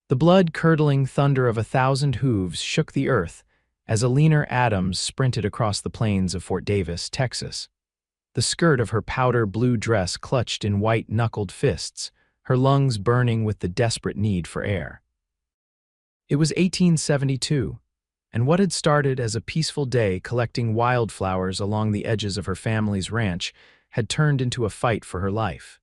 The blood-curdling thunder of 1,000 hooves shook the earth as Alina Adams sprinted across the plains of Fort Davis, Texas. The skirt of her powder blue dress clutched in white-knuckled fists, her lungs burning with the desperate need for air. It was 1872, and what had started as a peaceful day collecting wildflowers along the edges of her family's ranch had turned into a fight for her life.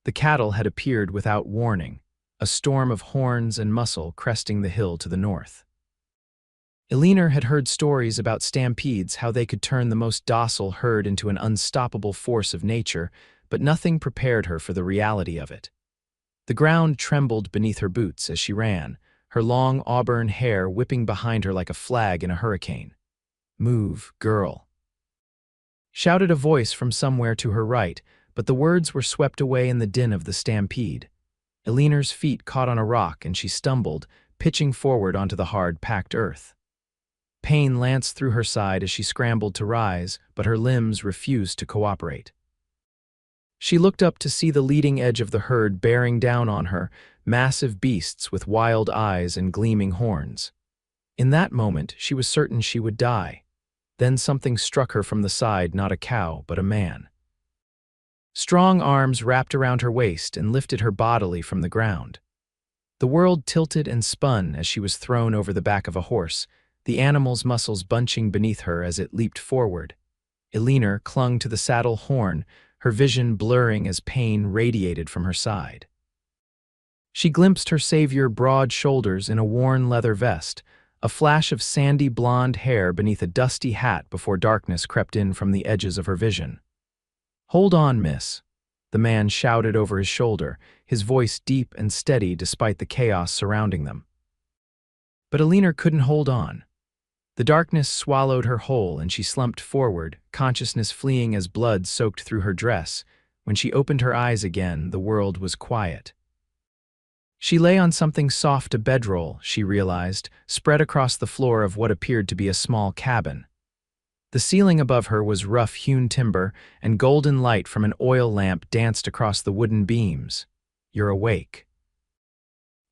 The cattle had appeared without warning, a storm of horns and muscle cresting the hill to the north. Alina had heard stories about stampedes, how they could turn the most docile herd into an unstoppable force of nature, but nothing prepared her for the reality of it. The ground trembled beneath her boots as she ran, her long auburn hair whipping behind her like a flag in a hurricane. "Move, girl," shouted a voice from somewhere to her right, but the words were swept away in the din of the stampede. Alina's feet caught on a rock and she stumbled, pitching forward onto the hard, packed earth. Pain lanced through her side as she scrambled to rise, but her limbs refused to cooperate. She looked up to see the leading edge of the herd bearing down on her, massive beasts with wild eyes and gleaming horns. In that moment, she was certain she would die. Then something struck her from the side, not a cow, but a man. Strong arms wrapped around her waist and lifted her bodily from the ground. The world tilted and spun as she was thrown over the back of a horse, the animal's muscles bunching beneath her as it leaped forward. Alina clung to the saddle horn, her vision blurring as pain radiated from her side. She glimpsed her savior broad shoulders in a worn leather vest, a flash of sandy blonde hair beneath a dusty hat before darkness crept in from the edges of her vision. "Hold on, miss," the man shouted over his shoulder, his voice deep and steady despite the chaos surrounding them. But Alina couldn't hold on. The darkness swallowed her whole and she slumped forward, consciousness fleeing as blood soaked through her dress. When she opened her eyes again, the world was quiet. She lay on something soft, a bedroll, she realized, spread across the floor of what appeared to be a small cabin. The ceiling above her was rough-hewn timber, and golden light from an oil lamp danced across the wooden beams. "You're awake."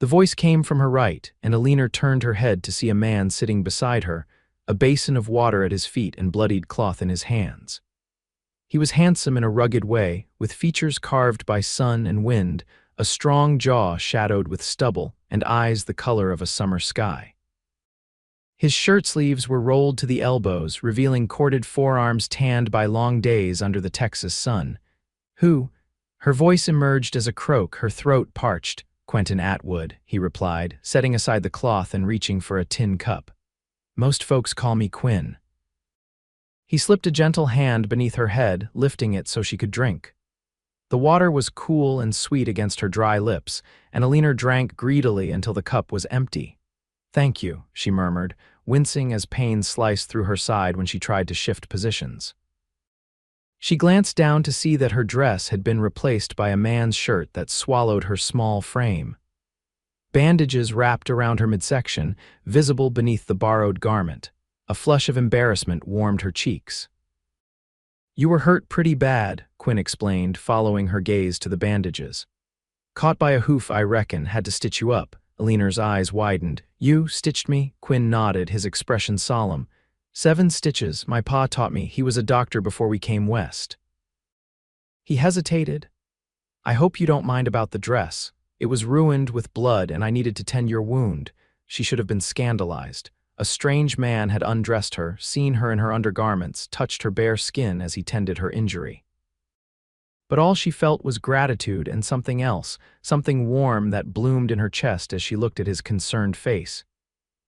The voice came from her right, and Alina turned her head to see a man sitting beside her, a basin of water at his feet and bloodied cloth in his hands. He was handsome in a rugged way, with features carved by sun and wind, a strong jaw shadowed with stubble, and eyes the color of a summer sky. His shirt sleeves were rolled to the elbows, revealing corded forearms tanned by long days under the Texas sun. "Who?" Her voice emerged as a croak, her throat parched. "Quentin Atwood," he replied, setting aside the cloth and reaching for a tin cup. "Most folks call me Quinn." He slipped a gentle hand beneath her head, lifting it so she could drink. The water was cool and sweet against her dry lips, and Alina drank greedily until the cup was empty. "Thank you," she murmured, wincing as pain sliced through her side when she tried to shift positions. She glanced down to see that her dress had been replaced by a man's shirt that swallowed her small frame. Bandages wrapped around her midsection, visible beneath the borrowed garment. A flush of embarrassment warmed her cheeks. "You were hurt pretty bad," Quinn explained, following her gaze to the bandages. "Caught by a hoof, I reckon, had to stitch you up." Alina's eyes widened. "You stitched me?" Quinn nodded, his expression solemn. "7 stitches, my pa taught me. He was a doctor before we came west." He hesitated. "I hope you don't mind about the dress. It was ruined with blood and I needed to tend your wound." She should have been scandalized. A strange man had undressed her, seen her in her undergarments, touched her bare skin as he tended her injury. But all she felt was gratitude and something else, something warm that bloomed in her chest as she looked at his concerned face.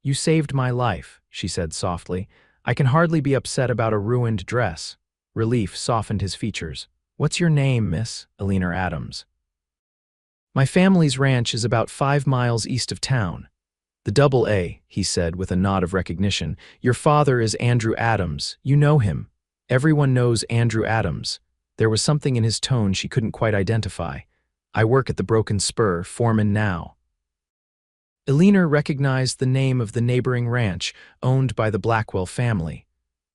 "You saved my life," she said softly. "I can hardly be upset about a ruined dress." Relief softened his features. "What's your name, Miss?" Alina Adams. "My family's ranch is about 5 miles east of town." "The double A," he said with a nod of recognition. "Your father is Andrew Adams. You know him." "Everyone knows Andrew Adams." There was something in his tone she couldn't quite identify. "I work at the Broken Spur, foreman now." Alina recognized the name of the neighboring ranch, owned by the Blackwell family.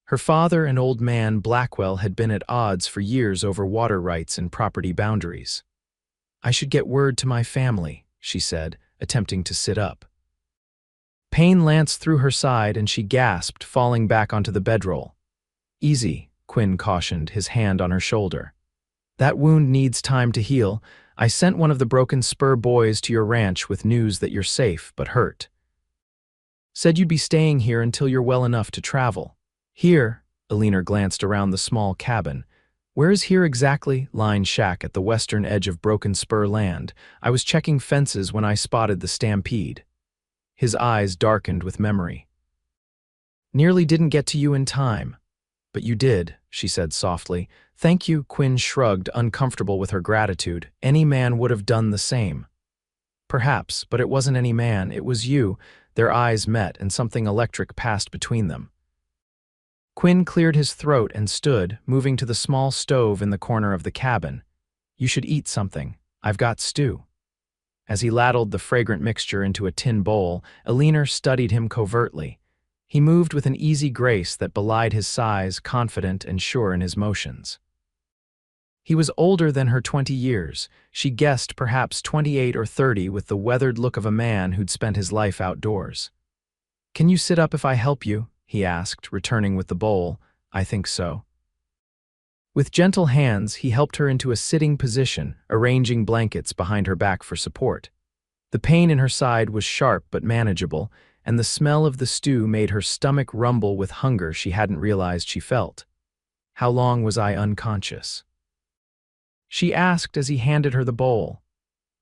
Her father and old man Blackwell had been at odds for years over water rights and property boundaries. "I should get word to my family," she said, attempting to sit up. Pain lanced through her side and she gasped, falling back onto the bedroll. "Easy," Quinn cautioned, his hand on her shoulder. "That wound needs time to heal. I sent one of the Broken Spur boys to your ranch with news that you're safe but hurt. Said you'd be staying here until you're well enough to travel." "Here," Alina glanced around the small cabin. "Where is here exactly?" "Line shack at the western edge of Broken Spur land. I was checking fences when I spotted the Stampede." His eyes darkened with memory. "Nearly didn't get to you in time." "But you did," she said softly. "Thank you," Quinn shrugged, uncomfortable with her gratitude. "Any man would have done the same." "Perhaps, but it wasn't any man, it was you." Their eyes met and something electric passed between them. Quinn cleared his throat and stood, moving to the small stove in the corner of the cabin. "You should eat something. I've got stew." As he ladled the fragrant mixture into a tin bowl, Alina studied him covertly. He moved with an easy grace that belied his size, confident and sure in his motions. He was older than her 20 years. She guessed perhaps 28 or 30, with the weathered look of a man who'd spent his life outdoors. "Can you sit up if I help you?" he asked, returning with the bowl. "I think so." With gentle hands, he helped her into a sitting position, arranging blankets behind her back for support. The pain in her side was sharp but manageable, and the smell of the stew made her stomach rumble with hunger she hadn't realized she felt. "How long was I unconscious?" she asked as he handed her the bowl.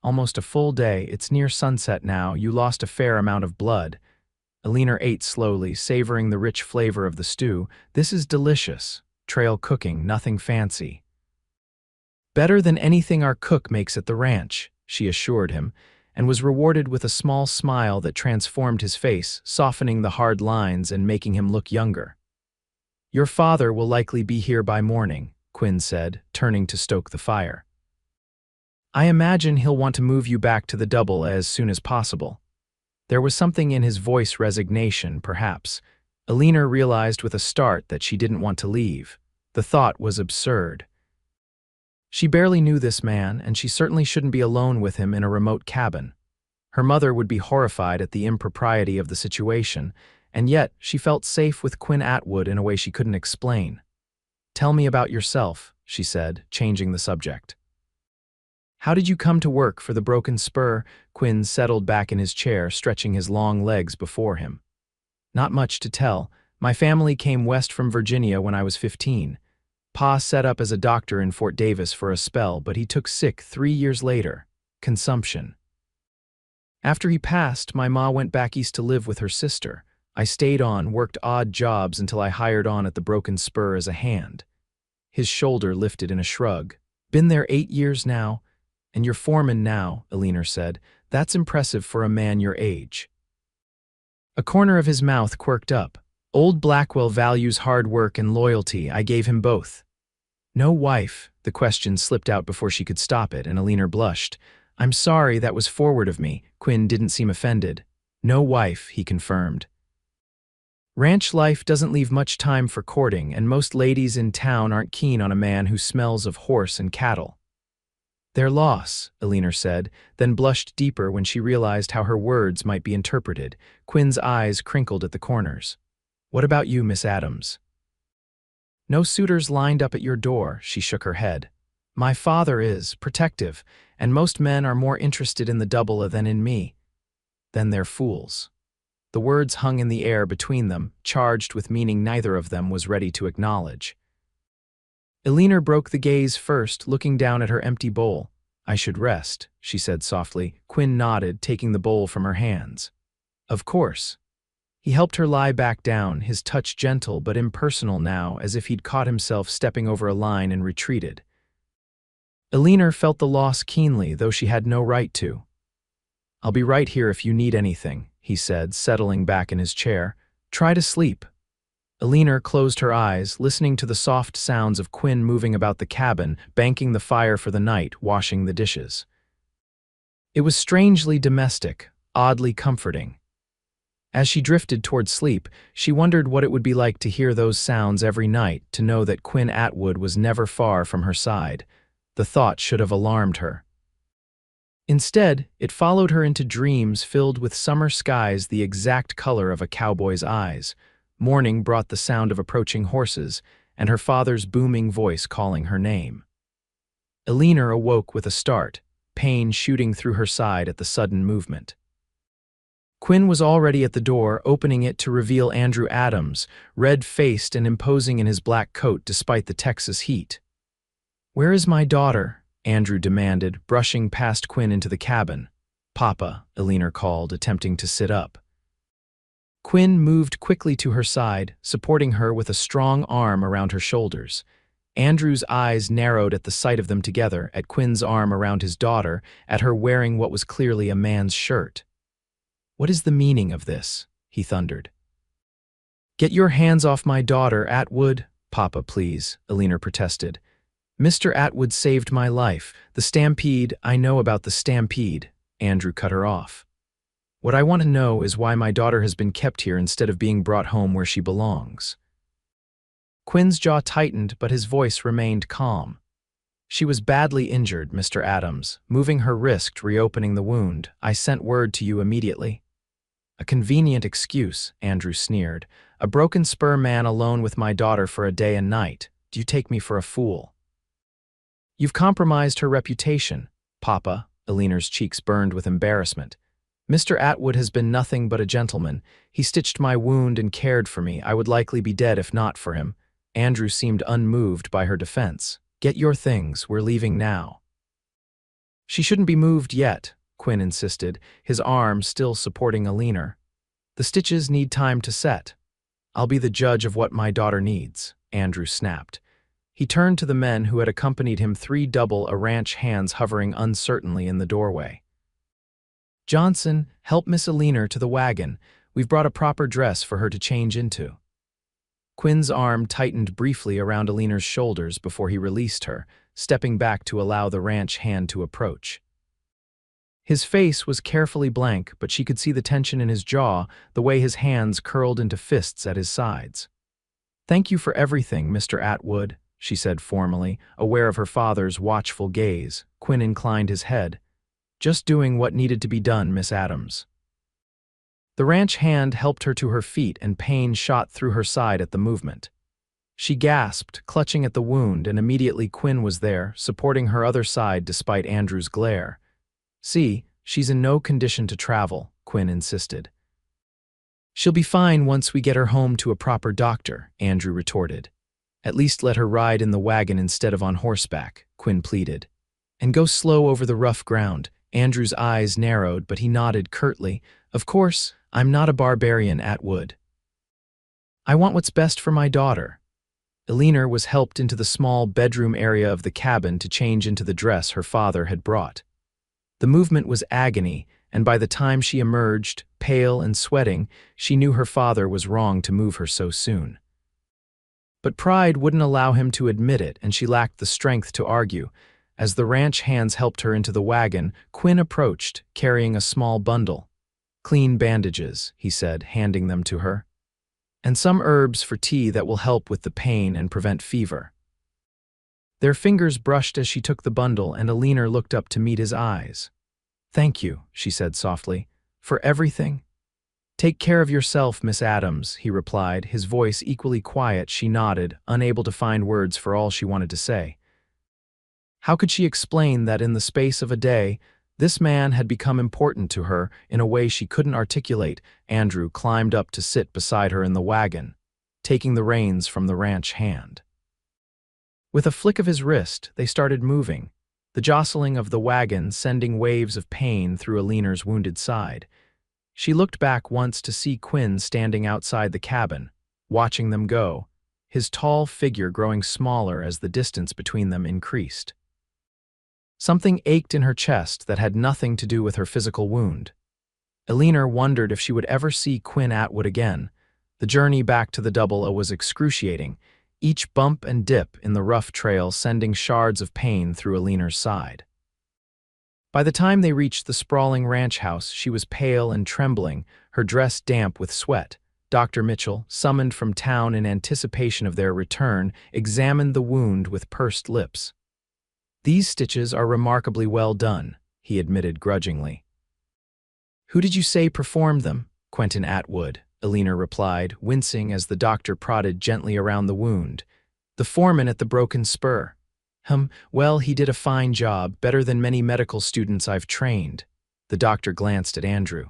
"Almost a full day. It's near sunset now. You lost a fair amount of blood." Alina ate slowly, savoring the rich flavor of the stew. "This is delicious. Trail cooking, nothing fancy." "Better than anything our cook makes at the ranch," she assured him, and was rewarded with a small smile that transformed his face, softening the hard lines and making him look younger. "Your father will likely be here by morning," Quinn said, turning to stoke the fire. "I imagine he'll want to move you back to the double as soon as possible." There was something in his voice, resignation, perhaps. Alina realized with a start that she didn't want to leave. The thought was absurd. She barely knew this man, and she certainly shouldn't be alone with him in a remote cabin. Her mother would be horrified at the impropriety of the situation, and yet she felt safe with Quinn Atwood in a way she couldn't explain. "Tell me about yourself," she said, changing the subject. "How did you come to work for the Broken Spur?" Quinn settled back in his chair, stretching his long legs before him. "Not much to tell. My family came west from Virginia when I was 15. Pa set up as a doctor in Fort Davis for a spell, but he took sick 3 years later. Consumption. After he passed, my ma went back east to live with her sister. I stayed on, worked odd jobs until I hired on at the Broken Spur as a hand." His shoulder lifted in a shrug. "Been there 8 years now, and you're foreman now," Alina said. "That's impressive for a man your age." A corner of his mouth quirked up. "Old Blackwell values hard work and loyalty. I gave him both." "No wife?" The question slipped out before she could stop it, and Alina blushed. "I'm sorry, that was forward of me." Quinn didn't seem offended. "No wife," he confirmed. "Ranch life doesn't leave much time for courting, and most ladies in town aren't keen on a man who smells of horse and cattle." "Their loss," Alina said, then blushed deeper when she realized how her words might be interpreted. Quinn's eyes crinkled at the corners. "What about you, Miss Adams?" "No suitors lined up at your door," she shook her head. "My father is protective, and most men are more interested in the double than in me." "Then they're fools." The words hung in the air between them, charged with meaning neither of them was ready to acknowledge. Alina broke the gaze first, looking down at her empty bowl. "I should rest," she said softly. Quinn nodded, taking the bowl from her hands. "Of course." He helped her lie back down, his touch gentle but impersonal now, as if he'd caught himself stepping over a line and retreated. Alina felt the loss keenly, though she had no right to. "I'll be right here if you need anything," he said, settling back in his chair. "Try to sleep." Alina closed her eyes, listening to the soft sounds of Quinn moving about the cabin, banking the fire for the night, washing the dishes. It was strangely domestic, oddly comforting. As she drifted toward sleep, she wondered what it would be like to hear those sounds every night, to know that Quinn Atwood was never far from her side. The thought should have alarmed her. Instead, it followed her into dreams filled with summer skies the exact color of a cowboy's eyes. Morning brought the sound of approaching horses, and her father's booming voice calling her name. Eleanor awoke with a start, pain shooting through her side at the sudden movement. Quinn was already at the door, opening it to reveal Andrew Adams, red-faced and imposing in his black coat despite the Texas heat. "Where is my daughter?" Andrew demanded, brushing past Quinn into the cabin. "Papa," Eleanor called, attempting to sit up. Quinn moved quickly to her side, supporting her with a strong arm around her shoulders. Andrew's eyes narrowed at the sight of them together, at Quinn's arm around his daughter, at her wearing what was clearly a man's shirt. "What is the meaning of this?" he thundered. "Get your hands off my daughter, Atwood." "Papa, please," Eleanor protested. "Mr. Atwood saved my life. The Stampede, I know about the Stampede." Andrew cut her off. "What I want to know is why my daughter has been kept here instead of being brought home where she belongs." Quinn's jaw tightened, but his voice remained calm. "She was badly injured, Mr. Adams. Moving her risked reopening the wound. I sent word to you immediately." "A convenient excuse," Andrew sneered. "A broken spur man alone with my daughter for a day and night. Do you take me for a fool?" "You've compromised her reputation, Papa." Eleanor's cheeks burned with embarrassment. "Mr. Atwood has been nothing but a gentleman. He stitched my wound and cared for me. I would likely be dead if not for him." Andrew seemed unmoved by her defense. "Get your things, we're leaving now." "She shouldn't be moved yet," Quinn insisted, his arm still supporting Eleanor. "The stitches need time to set." "I'll be the judge of what my daughter needs," Andrew snapped. He turned to the men who had accompanied him, three double a ranch hands hovering uncertainly in the doorway. "Johnson, help Miss Eleanor to the wagon. We've brought a proper dress for her to change into." Quinn's arm tightened briefly around Eleanor's shoulders before he released her, stepping back to allow the ranch hand to approach. His face was carefully blank, but she could see the tension in his jaw, the way his hands curled into fists at his sides. "Thank you for everything, Mr. Atwood," she said formally, aware of her father's watchful gaze. Quinn inclined his head. "Just doing what needed to be done, Miss Adams." The ranch hand helped her to her feet, and pain shot through her side at the movement. She gasped, clutching at the wound, and immediately Quinn was there, supporting her other side despite Andrew's glare. "See, she's in no condition to travel," Quinn insisted. "She'll be fine once we get her home to a proper doctor," Andrew retorted. "At least let her ride in the wagon instead of on horseback," Quinn pleaded. "And go slow over the rough ground." Andrew's eyes narrowed, but he nodded curtly. "Of course, I'm not a barbarian, Atwood. I want what's best for my daughter." Eleanor was helped into the small bedroom area of the cabin to change into the dress her father had brought. The movement was agony, and by the time she emerged, pale and sweating, she knew her father was wrong to move her so soon. But pride wouldn't allow him to admit it, and she lacked the strength to argue. As the ranch hands helped her into the wagon, Quinn approached, carrying a small bundle. "Clean bandages," he said, handing them to her. "And some herbs for tea that will help with the pain and prevent fever." Their fingers brushed as she took the bundle, and Eleanor looked up to meet his eyes. "Thank you," she said softly, "for everything." "Take care of yourself, Miss Adams," he replied, his voice equally quiet. She nodded, unable to find words for all she wanted to say. How could she explain that in the space of a day, this man had become important to her in a way she couldn't articulate? Andrew climbed up to sit beside her in the wagon, taking the reins from the ranch hand. With a flick of his wrist, they started moving, the jostling of the wagon sending waves of pain through Eleanor's wounded side. She looked back once to see Quinn standing outside the cabin, watching them go, his tall figure growing smaller as the distance between them increased. Something ached in her chest that had nothing to do with her physical wound. Eleanor wondered if she would ever see Quinn Atwood again. The journey back to the Double O was excruciating, each bump and dip in the rough trail sending shards of pain through Eleanor's side. By the time they reached the sprawling ranch house, she was pale and trembling, her dress damp with sweat. Dr. Mitchell, summoned from town in anticipation of their return, examined the wound with pursed lips. "These stitches are remarkably well done," he admitted grudgingly. Who did you say performed them? Quentin Atwood, Alina replied, wincing as the doctor prodded gently around the wound. The foreman at the broken spur. Well, he did a fine job, better than many medical students I've trained. The doctor glanced at Andrew.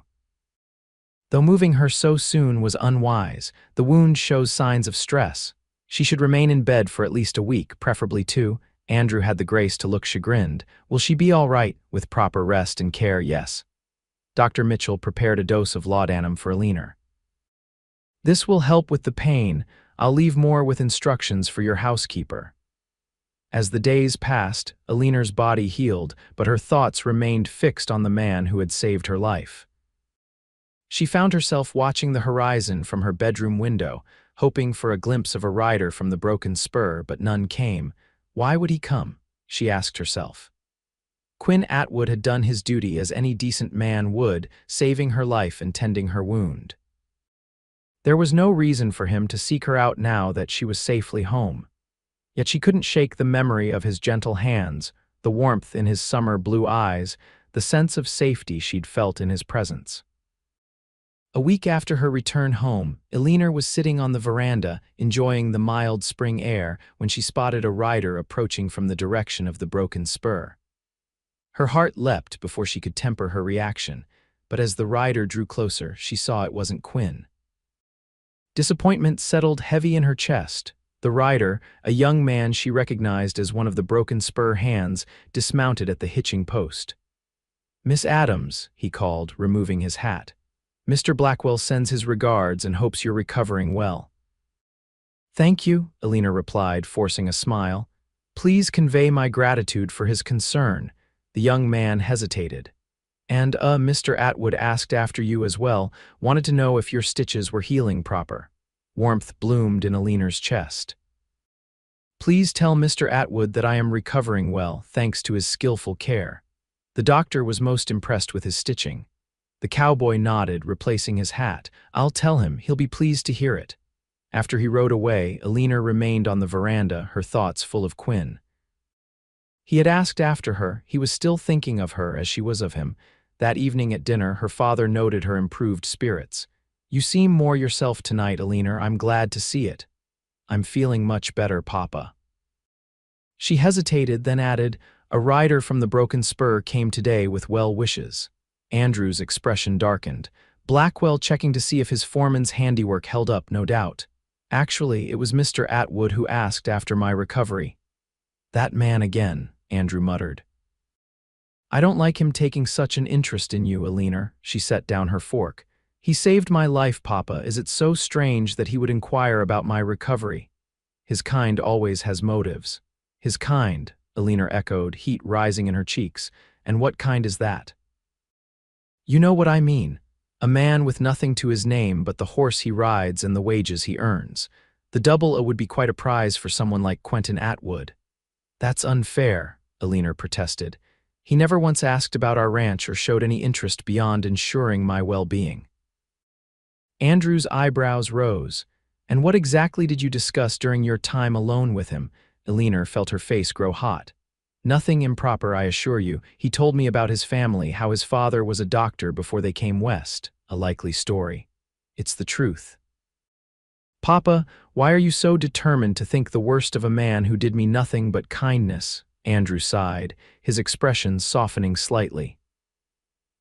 Though moving her so soon was unwise, the wound shows signs of stress. She should remain in bed for at least a week, preferably 2. Andrew had the grace to look chagrined. Will she be all right, with proper rest and care? Yes. Dr. Mitchell prepared a dose of laudanum for Alina. This will help with the pain. I'll leave more with instructions for your housekeeper. As the days passed, Alina's body healed, but her thoughts remained fixed on the man who had saved her life. She found herself watching the horizon from her bedroom window, hoping for a glimpse of a rider from the broken spur, but none came. Why would he come? She asked herself. Quinn Atwood had done his duty as any decent man would, saving her life and tending her wound. There was no reason for him to seek her out now that she was safely home. Yet she couldn't shake the memory of his gentle hands, the warmth in his summer blue eyes, the sense of safety she'd felt in his presence. A week after her return home, Alina was sitting on the veranda, enjoying the mild spring air, when she spotted a rider approaching from the direction of the broken spur. Her heart leapt before she could temper her reaction, but as the rider drew closer, she saw it wasn't Quinn. Disappointment settled heavy in her chest. The rider, a young man she recognized as one of the broken spur hands, dismounted at the hitching post. "Miss Adams," he called, removing his hat. "Mr. Blackwell sends his regards and hopes you're recovering well." "Thank you," Alina replied, forcing a smile. "Please convey my gratitude for his concern." The young man hesitated. "And, Mr. Atwood asked after you as well, wanted to know if your stitches were healing proper." Warmth bloomed in Alina's chest. "Please tell Mr. Atwood that I am recovering well, thanks to his skillful care." The doctor was most impressed with his stitching. The cowboy nodded, replacing his hat. "I'll tell him, he'll be pleased to hear it." After he rode away, Alina remained on the veranda, her thoughts full of Quinn. He had asked after her, he was still thinking of her as she was of him. That evening at dinner, her father noted her improved spirits. "You seem more yourself tonight, Alina. I'm glad to see it." "I'm feeling much better, Papa." She hesitated, then added, "A rider from the broken spur came today with well wishes." Andrew's expression darkened. Blackwell checking to see if his foreman's handiwork held up, no doubt. "Actually, it was Mr. Atwood who asked after my recovery." "That man again," Andrew muttered. "I don't like him taking such an interest in you, Alina." She set down her fork. "He saved my life, Papa. Is it so strange that he would inquire about my recovery?" "His kind always has motives." "His kind," Alina echoed, heat rising in her cheeks. "And what kind is that?" "You know what I mean. A man with nothing to his name but the horse he rides and the wages he earns. The double would be quite a prize for someone like Quentin Atwood." "That's unfair," Alina protested. "He never once asked about our ranch or showed any interest beyond ensuring my well-being." Andrew's eyebrows rose. "And what exactly did you discuss during your time alone with him?" Alina felt her face grow hot. "Nothing improper, I assure you. He told me about his family, how his father was a doctor before they came west. A likely story. It's the truth." "Papa, why are you so determined to think the worst of a man who did me nothing but kindness?" Andrew sighed, his expression softening slightly.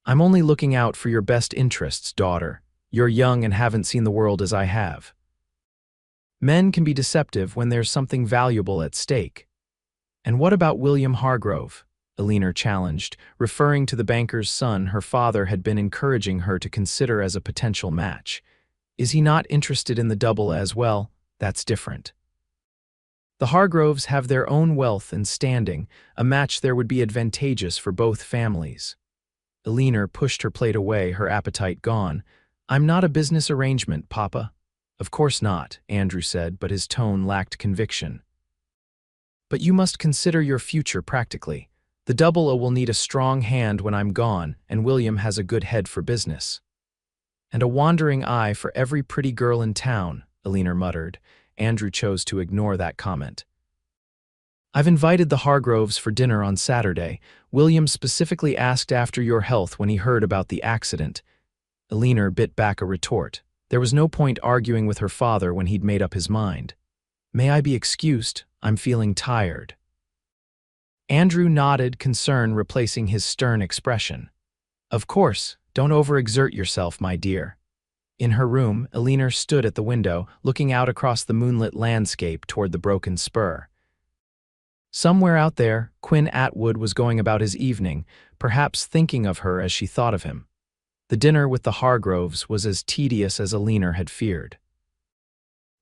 "I'm only looking out for your best interests, daughter. You're young and haven't seen the world as I have. Men can be deceptive when there's something valuable at stake." "And what about William Hargrove?" Alina challenged, referring to the banker's son her father had been encouraging her to consider as a potential match. "Is he not interested in the double as well?" "That's different. The Hargroves have their own wealth and standing. A match there would be advantageous for both families." Alina pushed her plate away, her appetite gone. "I'm not a business arrangement, Papa." "Of course not," Andrew said, but his tone lacked conviction. "But you must consider your future practically. The double will need a strong hand when I'm gone, and William has a good head for business." "And a wandering eye for every pretty girl in town," Alina muttered. Andrew chose to ignore that comment. I've invited the Hargroves for dinner on Saturday. William specifically asked after your health when he heard about the accident. Eleanor bit back a retort. There was no point arguing with her father when he'd made up his mind. May I be excused? I'm feeling tired. Andrew nodded, concern replacing his stern expression. Of course, don't overexert yourself, my dear. In her room, Eleanor stood at the window, looking out across the moonlit landscape toward the broken spur. Somewhere out there, Quinn Atwood was going about his evening, perhaps thinking of her as she thought of him. The dinner with the Hargroves was as tedious as Eleanor had feared.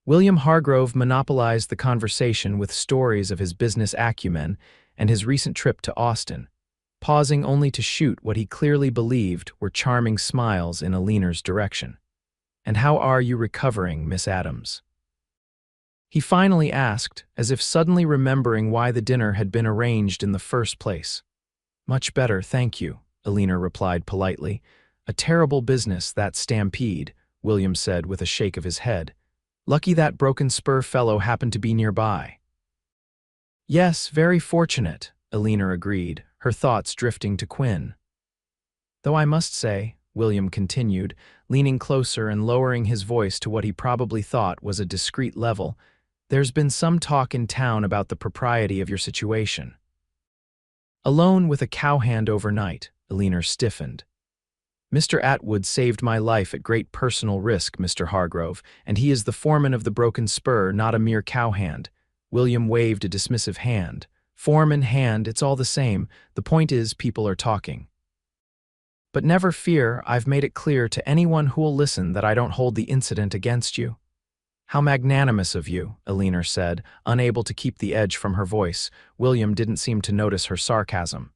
William Hargrove monopolized the conversation with stories of his business acumen and his recent trip to Austin, pausing only to shoot what he clearly believed were charming smiles in Eleanor's direction. And how are you recovering, Miss Adams? He finally asked, as if suddenly remembering why the dinner had been arranged in the first place. Much better, thank you, Eleanor replied politely. A terrible business, that Stampede, William said with a shake of his head. Lucky that broken spur fellow happened to be nearby. Yes, very fortunate, Eleanor agreed, her thoughts drifting to Quinn. Though I must say, William continued, leaning closer and lowering his voice to what he probably thought was a discreet level, there's been some talk in town about the propriety of your situation. Alone with a cowhand overnight, Eleanor stiffened. Mr. Atwood saved my life at great personal risk, Mr. Hargrove, and he is the foreman of the broken spur, not a mere cowhand. William waved a dismissive hand. Form and hand, it's all the same. The point is, people are talking. But never fear, I've made it clear to anyone who'll listen that I don't hold the incident against you. How magnanimous of you, Eleanor said, unable to keep the edge from her voice. William didn't seem to notice her sarcasm.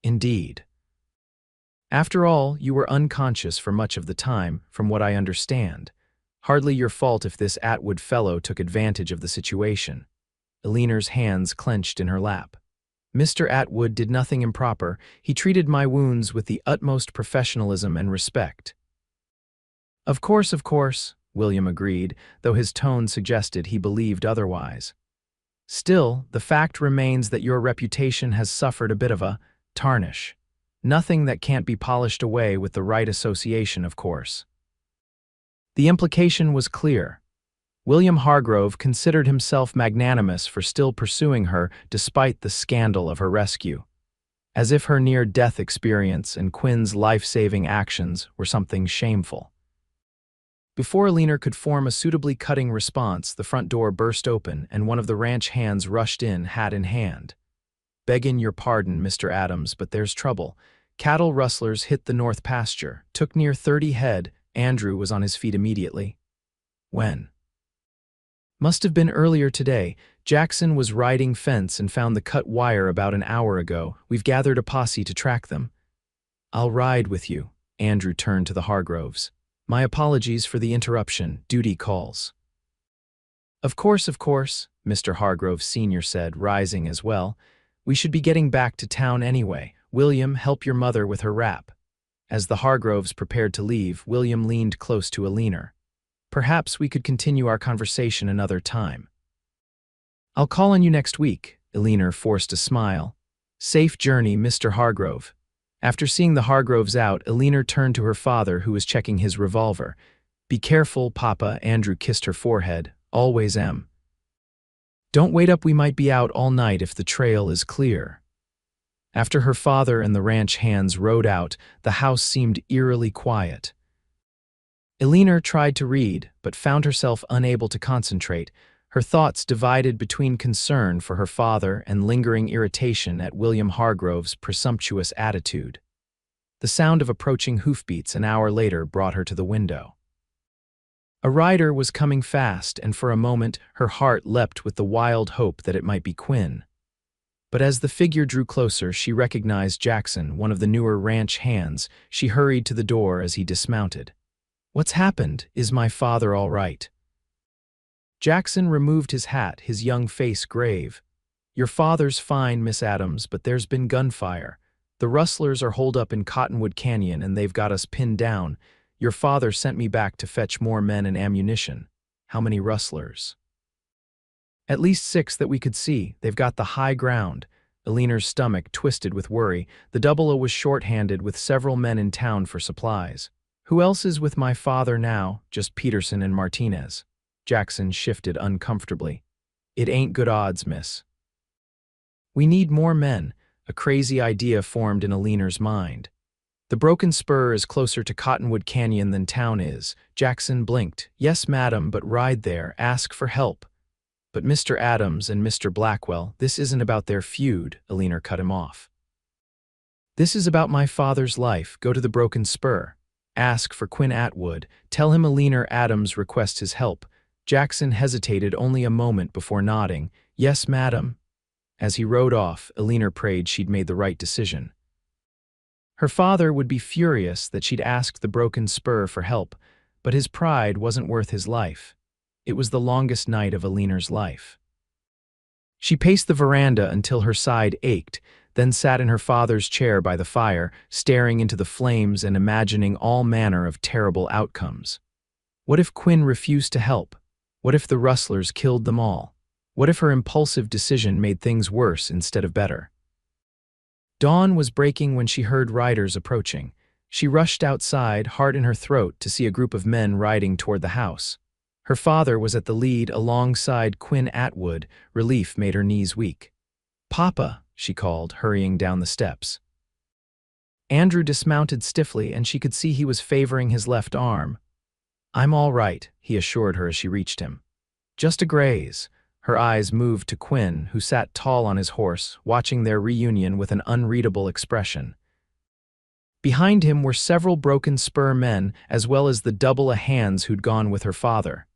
Indeed. After all, you were unconscious for much of the time, from what I understand. Hardly your fault if this Atwood fellow took advantage of the situation. Eleanor's hands clenched in her lap. Mr. Atwood did nothing improper. He treated my wounds with the utmost professionalism and respect. Of course, William agreed, though his tone suggested he believed otherwise. Still, the fact remains that your reputation has suffered a bit of a tarnish. Nothing that can't be polished away with the right association, of course. The implication was clear. William Hargrove considered himself magnanimous for still pursuing her despite the scandal of her rescue, as if her near-death experience and Quinn's life-saving actions were something shameful. Before Eleanor could form a suitably cutting response, the front door burst open and one of the ranch hands rushed in, hat in hand. Begging your pardon, Mr. Adams, but there's trouble. Cattle rustlers hit the north pasture, took near 30 head. Andrew was on his feet immediately. When? Must have been earlier today. Jackson was riding fence and found the cut wire about an hour ago. We've gathered a posse to track them. I'll ride with you. Andrew turned to the Hargroves. My apologies for the interruption. Duty calls. Of course, Mr. Hargrove Sr. said, rising as well. We should be getting back to town anyway. William, help your mother with her wrap. As the Hargroves prepared to leave, William leaned close to Eleanor. Perhaps we could continue our conversation another time. I'll call on you next week, Eleanor forced a smile. Safe journey, Mr. Hargrove. After seeing the Hargroves out, Eleanor turned to her father, who was checking his revolver. Be careful, Papa, Andrew kissed her forehead. Always am. Don't wait up, we might be out all night if the trail is clear. After her father and the ranch hands rode out, the house seemed eerily quiet. Eleanor tried to read, but found herself unable to concentrate, her thoughts divided between concern for her father and lingering irritation at William Hargrove's presumptuous attitude. The sound of approaching hoofbeats an hour later brought her to the window. A rider was coming fast, and for a moment her heart leapt with the wild hope that it might be Quinn. But as the figure drew closer, she recognized Jackson, one of the newer ranch hands. She hurried to the door as he dismounted. What's happened? Is my father all right? Jackson removed his hat, his young face grave. Your father's fine, Miss Adams, but there's been gunfire. The rustlers are holed up in Cottonwood Canyon and they've got us pinned down. Your father sent me back to fetch more men and ammunition. How many rustlers? At least 6 that we could see. They've got the high ground. Elinor's stomach twisted with worry. The double-O was short-handed with several men in town for supplies. Who else is with my father now? Just Peterson and Martinez. Jackson shifted uncomfortably. It ain't good odds, miss. We need more men. A crazy idea formed in Elinor's mind. The Broken Spur is closer to Cottonwood Canyon than town is. Jackson blinked. Yes, madam, but ride there. Ask for help. But Mr. Adams and Mr. Blackwell, this isn't about their feud, Elinor cut him off. This is about my father's life. Go to the Broken Spur. Ask for Quinn Atwood. Tell him Elinor Adams requests his help. Jackson hesitated only a moment before nodding. Yes, madam. As he rode off, Elinor prayed she'd made the right decision. Her father would be furious that she'd asked the Broken Spur for help, but his pride wasn't worth his life. It was the longest night of Elinor's life. She paced the veranda until her side ached, then sat in her father's chair by the fire, staring into the flames and imagining all manner of terrible outcomes. What if Quinn refused to help? What if the rustlers killed them all? What if her impulsive decision made things worse instead of better? Dawn was breaking when she heard riders approaching. She rushed outside, heart in her throat, to see a group of men riding toward the house. Her father was at the lead alongside Quinn Atwood. Relief made her knees weak. "Papa," she called, hurrying down the steps. Andrew dismounted stiffly, and she could see he was favoring his left arm. "I'm all right," he assured her as she reached him. "Just a graze." Her eyes moved to Quinn, who sat tall on his horse, watching their reunion with an unreadable expression. Behind him were several Broken Spur men, as well as the double-O hands who'd gone with her father.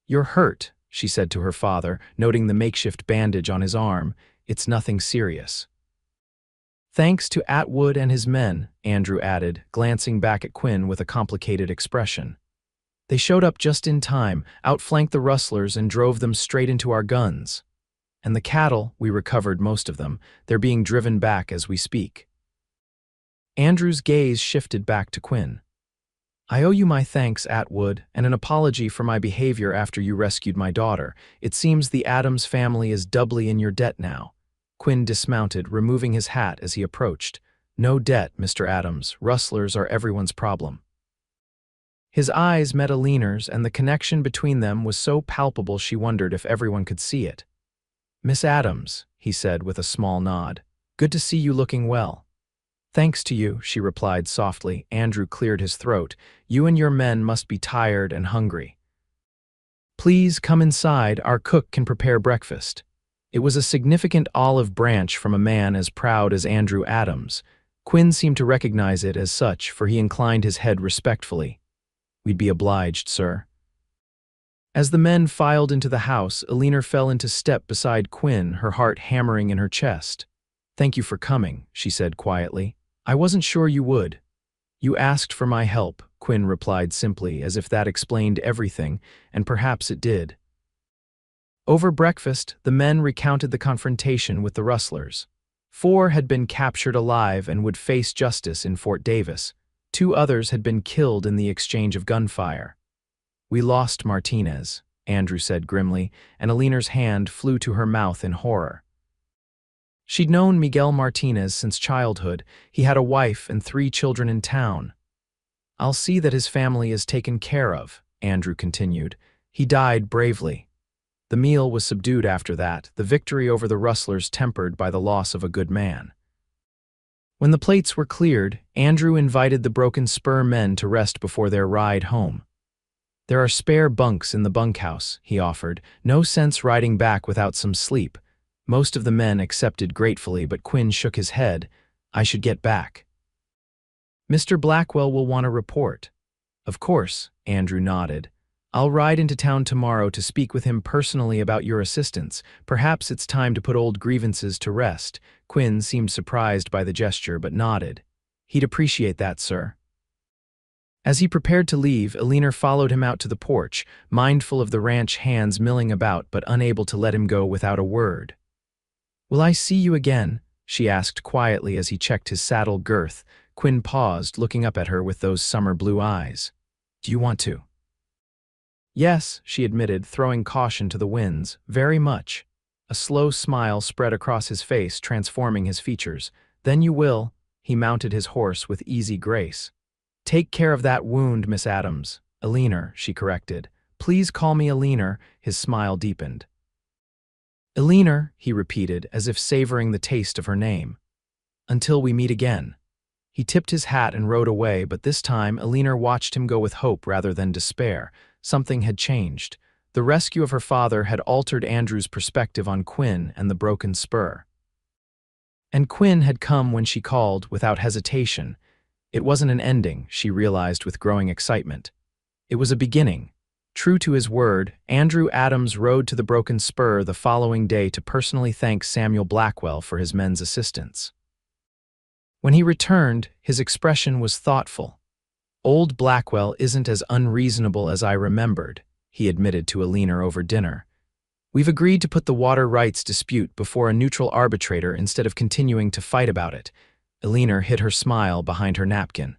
"You're hurt," she said to her father, noting the makeshift bandage on his arm. "It's nothing serious." "Thanks to Atwood and his men," Andrew added, glancing back at Quinn with a complicated expression. "They showed up just in time, outflanked the rustlers and drove them straight into our guns. And the cattle, we recovered most of them. They're being driven back as we speak." Andrew's gaze shifted back to Quinn. "I owe you my thanks, Atwood, and an apology for my behavior after you rescued my daughter. It seems the Adams family is doubly in your debt now." Quinn dismounted, removing his hat as he approached. "No debt, Mr. Adams. Rustlers are everyone's problem." His eyes met Elinor's, and the connection between them was so palpable she wondered if everyone could see it. "Miss Adams," he said with a small nod. "Good to see you looking well." "Thanks to you," she replied softly. Andrew cleared his throat. "You and your men must be tired and hungry. Please come inside. Our cook can prepare breakfast." It was a significant olive branch from a man as proud as Andrew Adams. Quinn seemed to recognize it as such, for he inclined his head respectfully. "We'd be obliged, sir." As the men filed into the house, Elinor fell into step beside Quinn, her heart hammering in her chest. "Thank you for coming," she said quietly. "I wasn't sure you would." "You asked for my help," Quinn replied simply, as if that explained everything, and perhaps it did. Over breakfast, the men recounted the confrontation with the rustlers. 4 had been captured alive and would face justice in Fort Davis. 2 others had been killed in the exchange of gunfire. "We lost Martinez," Andrew said grimly, and Elinor's hand flew to her mouth in horror. She'd known Miguel Martinez since childhood. He had a wife and 3 children in town. "I'll see that his family is taken care of," Andrew continued. "He died bravely." The meal was subdued after that, the victory over the rustlers tempered by the loss of a good man. When the plates were cleared, Andrew invited the Broken Spur men to rest before their ride home. "There are spare bunks in the bunkhouse," he offered. "No sense riding back without some sleep." Most of the men accepted gratefully, but Quinn shook his head. "I should get back." "Mr. Blackwell will want a report." "Of course," Andrew nodded. "I'll ride into town tomorrow to speak with him personally about your assistance. Perhaps it's time to put old grievances to rest." Quinn seemed surprised by the gesture, but nodded. "He'd appreciate that, sir." As he prepared to leave, Elinor followed him out to the porch, mindful of the ranch hands milling about but unable to let him go without a word. "Will I see you again?" she asked quietly as he checked his saddle girth. Quinn paused, looking up at her with those summer blue eyes. "Do you want to?" Yes, she admitted, throwing caution to the winds, very much. A slow smile spread across his face, transforming his features. Then you will. He mounted his horse with easy grace. Take care of that wound, Miss Adams. Eleanor, she corrected. Please call me Eleanor. His smile deepened. Eleanor, he repeated, as if savoring the taste of her name. Until we meet again. He tipped his hat and rode away, but this time Eleanor watched him go with hope rather than despair. Something had changed. The rescue of her father had altered Andrew's perspective on Quinn and the broken spur. And Quinn had come when she called, without hesitation. It wasn't an ending, she realized with growing excitement. It was a beginning. True to his word, Andrew Adams rode to the broken spur the following day to personally thank Samuel Blackwell for his men's assistance. When he returned, his expression was thoughtful. Old Blackwell isn't as unreasonable as I remembered, he admitted to Eleanor over dinner. We've agreed to put the water rights dispute before a neutral arbitrator instead of continuing to fight about it. Eleanor hid her smile behind her napkin.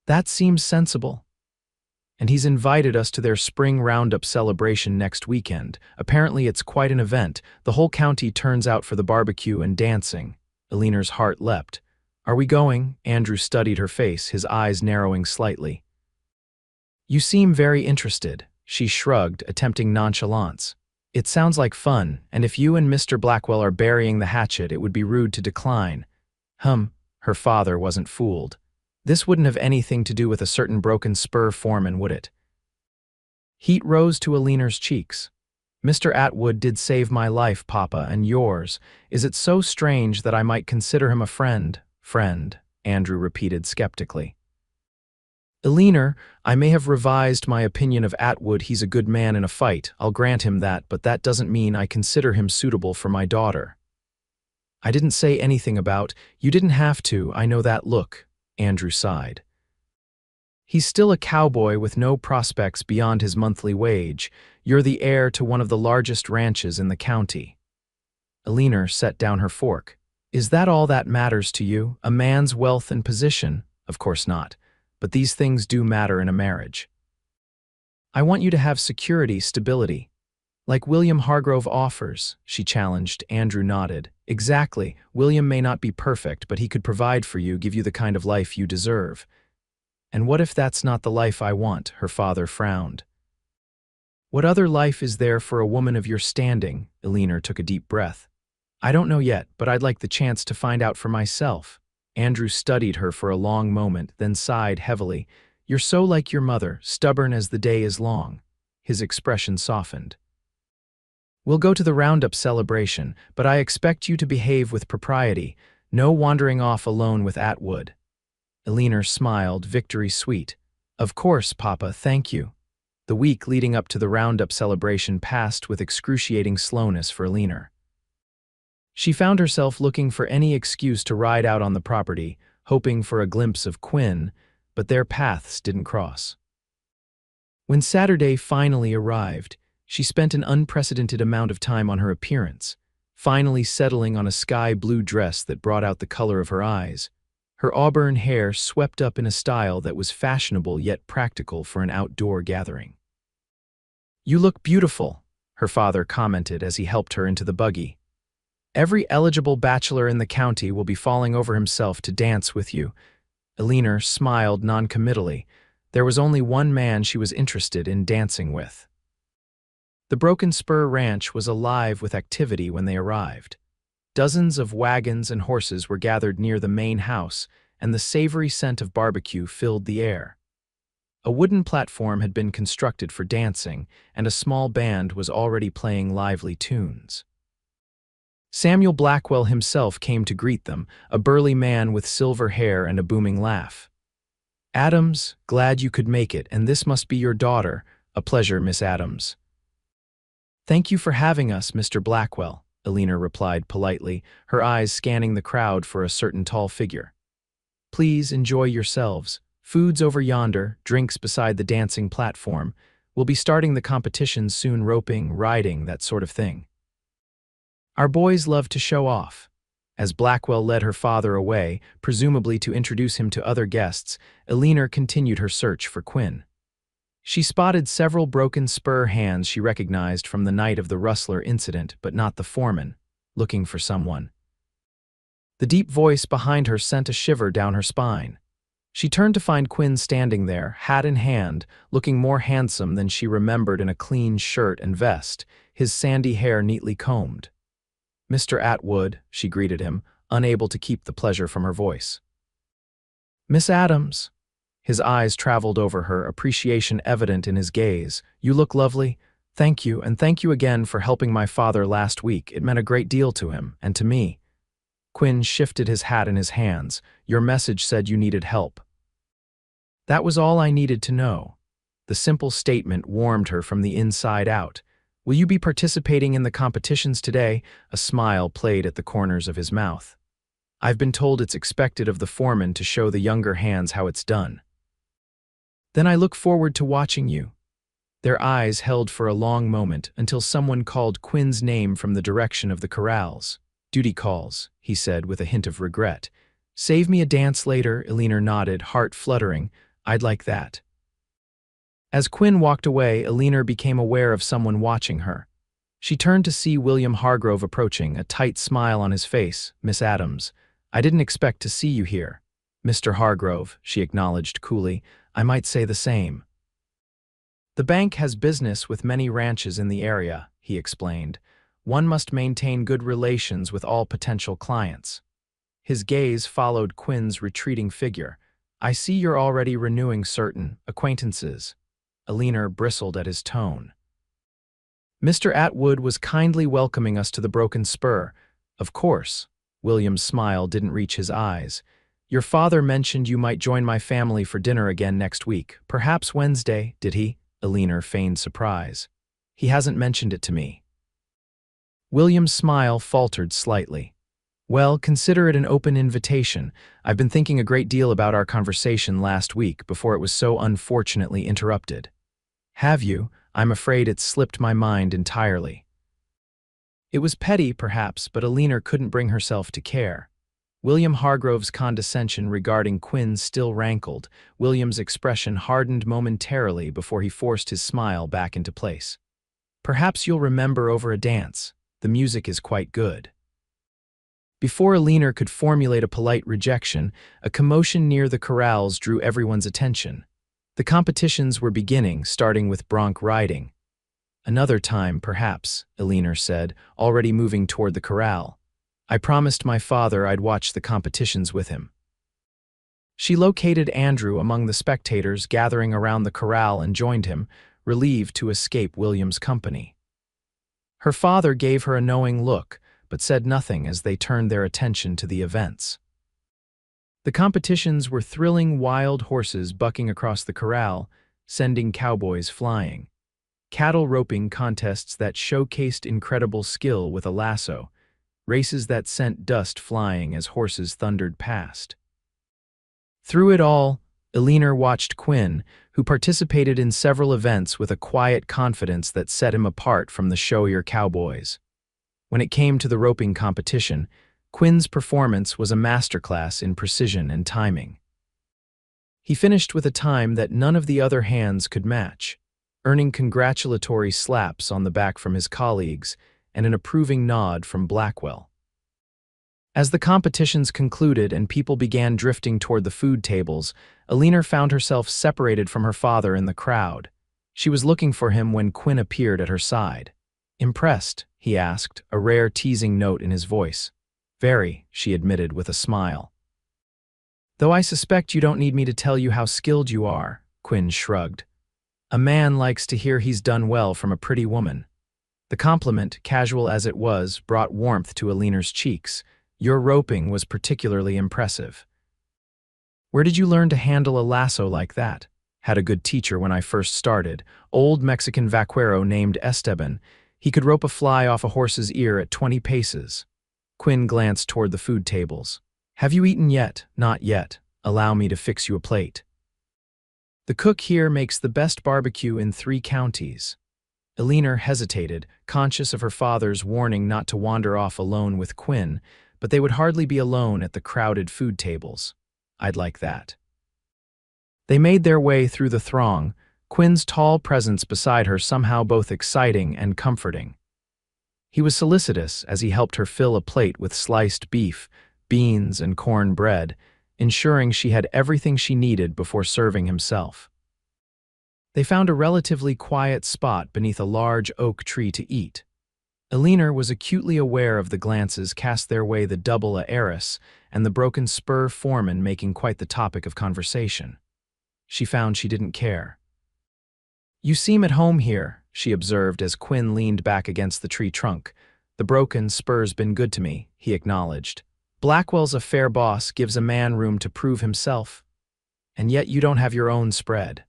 That seems sensible. And he's invited us to their spring roundup celebration next weekend. Apparently it's quite an event. The whole county turns out for the barbecue and dancing. Eleanor's heart leapt. Are we going? Andrew studied her face, his eyes narrowing slightly. You seem very interested, she shrugged, attempting nonchalance. It sounds like fun, and if you and Mr. Blackwell are burying the hatchet, it would be rude to decline. Her father wasn't fooled. This wouldn't have anything to do with a certain broken spur foreman, would it? Heat rose to Eleanor's cheeks. Mr. Atwood did save my life, Papa, and yours. Is it so strange that I might consider him a friend? Friend, Andrew repeated skeptically. Eleanor, I may have revised my opinion of Atwood. He's a good man in a fight, I'll grant him that, but that doesn't mean I consider him suitable for my daughter. I didn't say anything about, you didn't have to, I know that look, Andrew sighed. He's still a cowboy with no prospects beyond his monthly wage. You're the heir to one of the largest ranches in the county. Eleanor set down her fork. Is that all that matters to you? A man's wealth and position? Of course not. But these things do matter in a marriage. I want you to have security, stability. Like William Hargrove offers, she challenged. Andrew nodded. Exactly. William may not be perfect, but he could provide for you, give you the kind of life you deserve. And what if that's not the life I want? Her father frowned. What other life is there for a woman of your standing? Eleanor took a deep breath. I don't know yet, but I'd like the chance to find out for myself. Andrew studied her for a long moment, then sighed heavily. You're so like your mother, stubborn as the day is long. His expression softened. We'll go to the roundup celebration, but I expect you to behave with propriety. No wandering off alone with Atwood. Eleanor smiled, victory sweet. Of course, Papa, thank you. The week leading up to the roundup celebration passed with excruciating slowness for Eleanor. She found herself looking for any excuse to ride out on the property, hoping for a glimpse of Quinn, but their paths didn't cross. When Saturday finally arrived, she spent an unprecedented amount of time on her appearance, finally settling on a sky-blue dress that brought out the color of her eyes. Her auburn hair swept up in a style that was fashionable yet practical for an outdoor gathering. You look beautiful, her father commented as he helped her into the buggy. Every eligible bachelor in the county will be falling over himself to dance with you. Eleanor smiled noncommittally. There was only one man she was interested in dancing with. The Broken Spur Ranch was alive with activity when they arrived. Dozens of wagons and horses were gathered near the main house, and the savory scent of barbecue filled the air. A wooden platform had been constructed for dancing, and a small band was already playing lively tunes. Samuel Blackwell himself came to greet them, a burly man with silver hair and a booming laugh. Adams, glad you could make it, and this must be your daughter. A pleasure, Miss Adams. Thank you for having us, Mr. Blackwell, Eleanor replied politely, her eyes scanning the crowd for a certain tall figure. Please enjoy yourselves. Food's over yonder, drinks beside the dancing platform. We'll be starting the competitions soon, roping, riding, that sort of thing. Our boys love to show off. As Blackwell led her father away, presumably to introduce him to other guests, Eleanor continued her search for Quinn. She spotted several broken spur hands she recognized from the night of the rustler incident, but not the foreman, looking for someone. The deep voice behind her sent a shiver down her spine. She turned to find Quinn standing there, hat in hand, looking more handsome than she remembered in a clean shirt and vest, his sandy hair neatly combed. "Mr. Atwood," she greeted him, unable to keep the pleasure from her voice. "Miss Adams." His eyes traveled over her, appreciation evident in his gaze. "You look lovely. Thank you, and thank you again for helping my father last week. It meant a great deal to him, and to me." Quinn shifted his hat in his hands. "Your message said you needed help." That was all I needed to know. The simple statement warmed her from the inside out. "Will you be participating in the competitions today?" A smile played at the corners of his mouth. "I've been told it's expected of the foreman to show the younger hands how it's done." "Then I look forward to watching you." Their eyes held for a long moment until someone called Quinn's name from the direction of the corrals. "Duty calls," he said with a hint of regret. "Save me a dance later," Elena nodded, heart fluttering. "I'd like that." As Quinn walked away, Elena became aware of someone watching her. She turned to see William Hargrove approaching, a tight smile on his face. "Miss Adams, I didn't expect to see you here." "Mr. Hargrove," she acknowledged coolly. "I might say the same." "The bank has business with many ranches in the area," he explained. "One must maintain good relations with all potential clients." His gaze followed Quinn's retreating figure. "I see you're already renewing certain acquaintances." Elena bristled at his tone. "Mr. Atwood was kindly welcoming us to the Broken Spur." "Of course." William's smile didn't reach his eyes. "Your father mentioned you might join my family for dinner again next week. Perhaps Wednesday." "Did he?" Elena feigned surprise. "He hasn't mentioned it to me." William's smile faltered slightly. "Well, consider it an open invitation. I've been thinking a great deal about our conversation last week before it was so unfortunately interrupted." "Have you? I'm afraid it's slipped my mind entirely." It was petty, perhaps, but Elena couldn't bring herself to care. William Hargrove's condescension regarding Quinn still rankled. William's expression hardened momentarily before he forced his smile back into place. "Perhaps you'll remember over a dance. The music is quite good." Before Elena could formulate a polite rejection, a commotion near the corrals drew everyone's attention. The competitions were beginning, starting with bronc riding. "Another time, perhaps," Elena said, already moving toward the corral. "I promised my father I'd watch the competitions with him." She located Andrew among the spectators gathering around the corral and joined him, relieved to escape William's company. Her father gave her a knowing look, but said nothing as they turned their attention to the events. The competitions were thrilling wild horses bucking across the corral, sending cowboys flying. Cattle roping contests that showcased incredible skill with a lasso, races that sent dust flying as horses thundered past. Through it all, Elena watched Quinn, who participated in several events with a quiet confidence that set him apart from the showier cowboys. When it came to the roping competition, Quinn's performance was a masterclass in precision and timing. He finished with a time that none of the other hands could match, earning congratulatory slaps on the back from his colleagues and an approving nod from Blackwell. As the competitions concluded and people began drifting toward the food tables, Elena found herself separated from her father in the crowd. She was looking for him when Quinn appeared at her side. "Impressed?" he asked, a rare teasing note in his voice. "Very," she admitted with a smile. "Though I suspect you don't need me to tell you how skilled you are," Quinn shrugged. "A man likes to hear he's done well from a pretty woman." The compliment, casual as it was, brought warmth to Elena's cheeks. "Your roping was particularly impressive." "Where did you learn to handle a lasso like that?" "Had a good teacher when I first started. Old Mexican vaquero named Esteban. He could rope a fly off a horse's ear at 20 paces. Quinn glanced toward the food tables. "Have you eaten yet?" "Not yet. Allow me to fix you a plate." "The cook here makes the best barbecue in 3 counties. Elena hesitated, conscious of her father's warning not to wander off alone with Quinn, but they would hardly be alone at the crowded food tables. "I'd like that." They made their way through the throng, Quinn's tall presence beside her somehow both exciting and comforting. He was solicitous as he helped her fill a plate with sliced beef, beans, and corn bread, ensuring she had everything she needed before serving himself. They found a relatively quiet spot beneath a large oak tree to eat. Elinor was acutely aware of the glances cast their way the double heiress and the broken spur foreman making quite the topic of conversation. She found she didn't care. "You seem at home here," she observed as Quinn leaned back against the tree trunk. "The broken spur's been good to me," he acknowledged. "Blackwell's a fair boss, gives a man room to prove himself. And yet you don't have your own spread."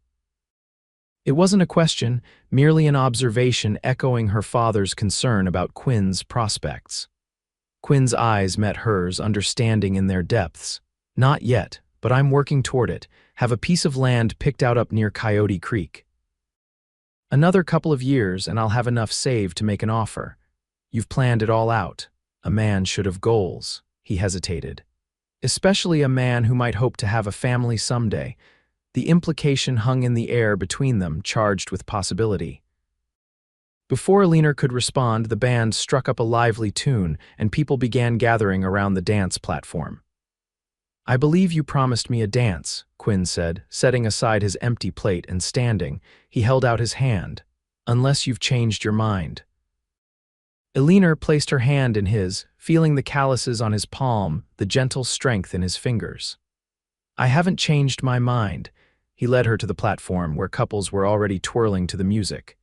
It wasn't a question, merely an observation echoing her father's concern about Quinn's prospects. Quinn's eyes met hers, understanding in their depths. "Not yet, but I'm working toward it. Have a piece of land picked out up near Coyote Creek. Another couple of years and I'll have enough saved to make an offer. You've planned it all out. A man should have goals," he hesitated. "Especially a man who might hope to have a family someday." The implication hung in the air between them, charged with possibility. Before Elinor could respond, the band struck up a lively tune, and people began gathering around the dance platform. "I believe you promised me a dance," Quinn said, setting aside his empty plate and standing. He held out his hand. "Unless you've changed your mind." Elinor placed her hand in his, feeling the calluses on his palm, the gentle strength in his fingers. "I haven't changed my mind." He led her to the platform, where couples were already twirling to the music.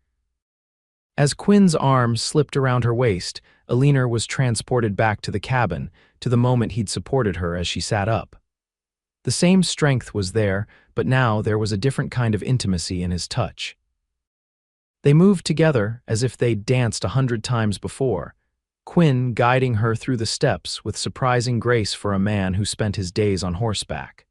As Quinn's arm slipped around her waist, Elinor was transported back to the cabin, to the moment he'd supported her as she sat up. The same strength was there, but now there was a different kind of intimacy in his touch. They moved together as if they'd danced 100 times before, Quinn guiding her through the steps with surprising grace for a man who spent his days on horseback.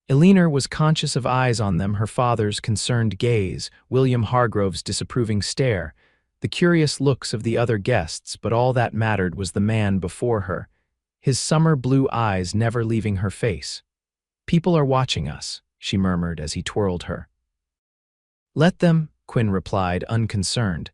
Elinor was conscious of eyes on them, her father's concerned gaze, William Hargrove's disapproving stare, the curious looks of the other guests, but all that mattered was the man before her, his summer blue eyes never leaving her face. "People are watching us," she murmured as he twirled her. "Let them," Quinn replied, unconcerned.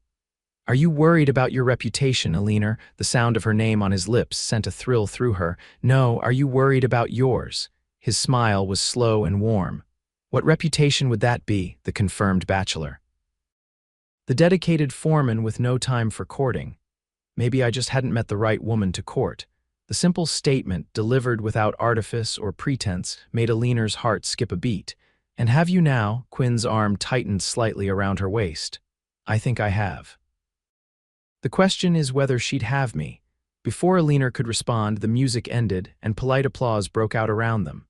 "Are you worried about your reputation, Elinor?" The sound of her name on his lips sent a thrill through her. "No, are you worried about yours?" His smile was slow and warm. "What reputation would that be?" The confirmed bachelor. "The dedicated foreman with no time for courting. Maybe I just hadn't met the right woman to court." The simple statement, delivered without artifice or pretense, made Elinor's heart skip a beat. "And have you now?" Quinn's arm tightened slightly around her waist. "I think I have." The question is whether she'd have me. Before Elinor could respond, the music ended, and polite applause broke out around them.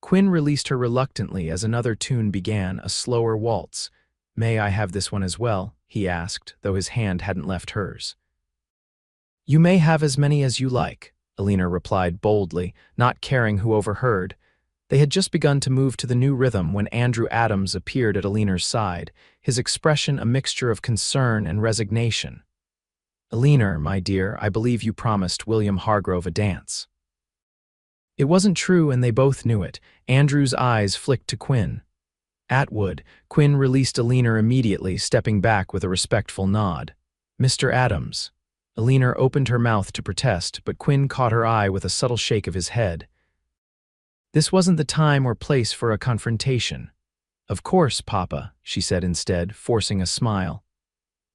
Quinn released her reluctantly as another tune began, a slower waltz. "May I have this one as well?" he asked, though his hand hadn't left hers. "You may have as many as you like," Elinor replied boldly, not caring who overheard. They had just begun to move to the new rhythm when Andrew Adams appeared at Elinor's side, his expression a mixture of concern and resignation. "Elinor, my dear, I believe you promised William Hargrove a dance." It wasn't true, and they both knew it. Andrew's eyes flicked to Quinn. "Atwood." Quinn released Elinor immediately, stepping back with a respectful nod. "Mr. Adams." Elinor opened her mouth to protest, but Quinn caught her eye with a subtle shake of his head. This wasn't the time or place for a confrontation. "Of course, Papa," she said instead, forcing a smile.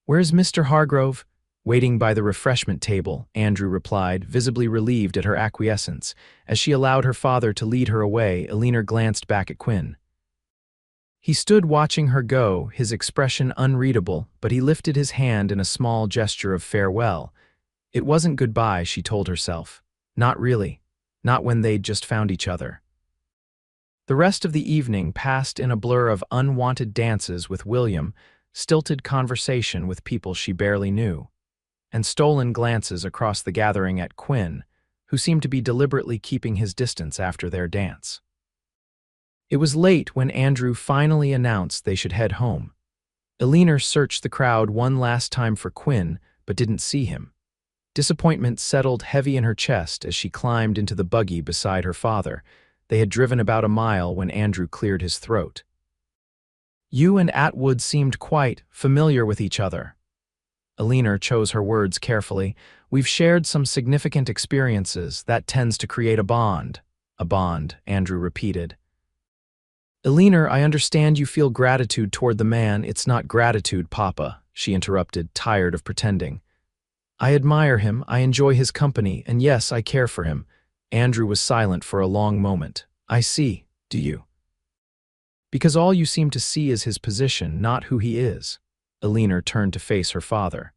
"Where's Mr. Hargrove?" "Waiting by the refreshment table," Andrew replied, visibly relieved at her acquiescence. As she allowed her father to lead her away, Elinor glanced back at Quinn. He stood watching her go, his expression unreadable, but he lifted his hand in a small gesture of farewell. It wasn't goodbye, she told herself. Not really. Not when they'd just found each other. The rest of the evening passed in a blur of unwanted dances with William, stilted conversation with people she barely knew, and stolen glances across the gathering at Quinn, who seemed to be deliberately keeping his distance after their dance. It was late when Andrew finally announced they should head home. Elinor searched the crowd one last time for Quinn, but didn't see him. Disappointment settled heavy in her chest as she climbed into the buggy beside her father. They had driven about a mile when Andrew cleared his throat. You and Atwood seemed quite familiar with each other. Alina chose her words carefully. We've shared some significant experiences. That tends to create a bond. A bond, Andrew repeated. Alina, I understand you feel gratitude toward the man. It's not gratitude, Papa, she interrupted, tired of pretending. I admire him, I enjoy his company, and yes, I care for him. Andrew was silent for a long moment. I see, do you? Because all you seem to see is his position, not who he is. Alina turned to face her father.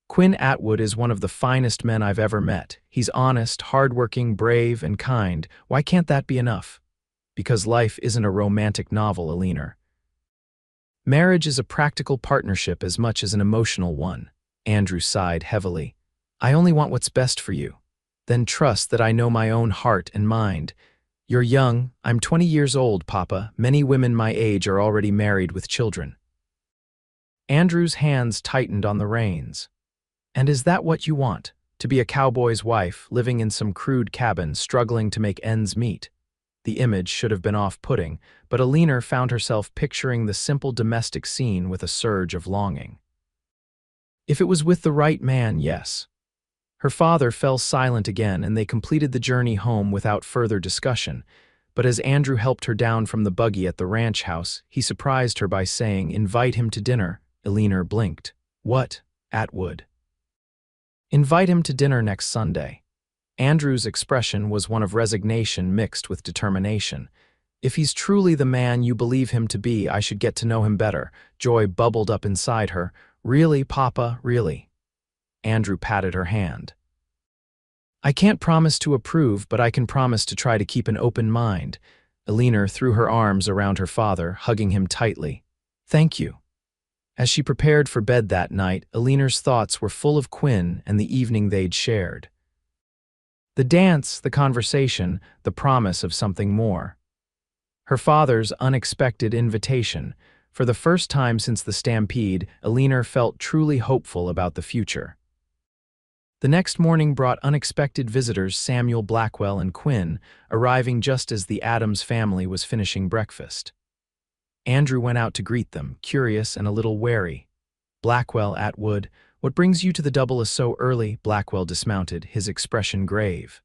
Quinn Atwood is one of the finest men I've ever met. He's honest, hardworking, brave, and kind. Why can't that be enough? Because life isn't a romantic novel, Alina. Marriage is a practical partnership as much as an emotional one. Andrew sighed heavily. I only want what's best for you. Then trust that I know my own heart and mind. You're young. I'm 20 years old, Papa. Many women my age are already married with children. Andrew's hands tightened on the reins. And is that what you want? To be a cowboy's wife, living in some crude cabin, struggling to make ends meet? The image should have been off-putting, but Alina found herself picturing the simple domestic scene with a surge of longing. If it was with the right man, yes. Her father fell silent again, and they completed the journey home without further discussion. But as Andrew helped her down from the buggy at the ranch house, he surprised her by saying, "Invite him to dinner." Alina blinked. What? Atwood. Invite him to dinner next Sunday. Andrew's expression was one of resignation mixed with determination. If he's truly the man you believe him to be, I should get to know him better. Joy bubbled up inside her. Really, Papa, really? Andrew patted her hand. I can't promise to approve, but I can promise to try to keep an open mind. Alina threw her arms around her father, hugging him tightly. Thank you. As she prepared for bed that night, Alina's thoughts were full of Quinn and the evening they'd shared. The dance, the conversation, the promise of something more. Her father's unexpected invitation. For the first time since the Stampede, Alina felt truly hopeful about the future. The next morning brought unexpected visitors Samuel Blackwell and Quinn, arriving just as the Adams family was finishing breakfast. Andrew went out to greet them, curious and a little wary. Blackwell, Atwood, what brings you to the double so early? Blackwell dismounted, his expression grave.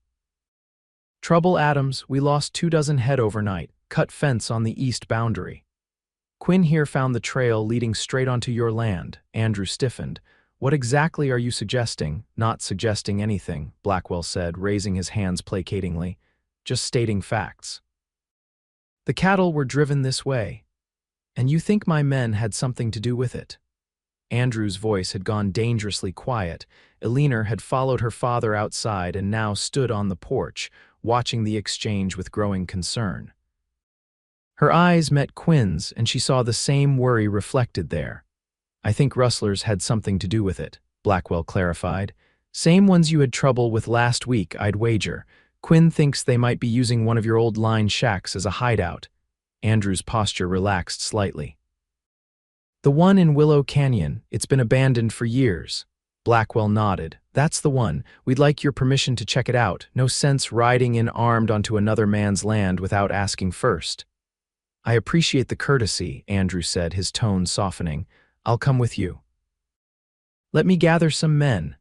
Trouble, Adams. We lost 24 head overnight, cut fence on the east boundary. Quinn here found the trail leading straight onto your land. Andrew stiffened. What exactly are you suggesting? Not suggesting anything, Blackwell said, raising his hands placatingly. Just stating facts. The cattle were driven this way. And you think my men had something to do with it? Andrew's voice had gone dangerously quiet. Alina had followed her father outside and now stood on the porch, watching the exchange with growing concern. Her eyes met Quinn's, and she saw the same worry reflected there. I think rustlers had something to do with it, Blackwell clarified. Same ones you had trouble with last week, I'd wager. Quinn thinks they might be using one of your old line shacks as a hideout. Andrew's posture relaxed slightly. The one in Willow Canyon, it's been abandoned for years. Blackwell nodded. That's the one. We'd like your permission to check it out. No sense riding in armed onto another man's land without asking first. I appreciate the courtesy, Andrew said, his tone softening. I'll come with you. Let me gather some men.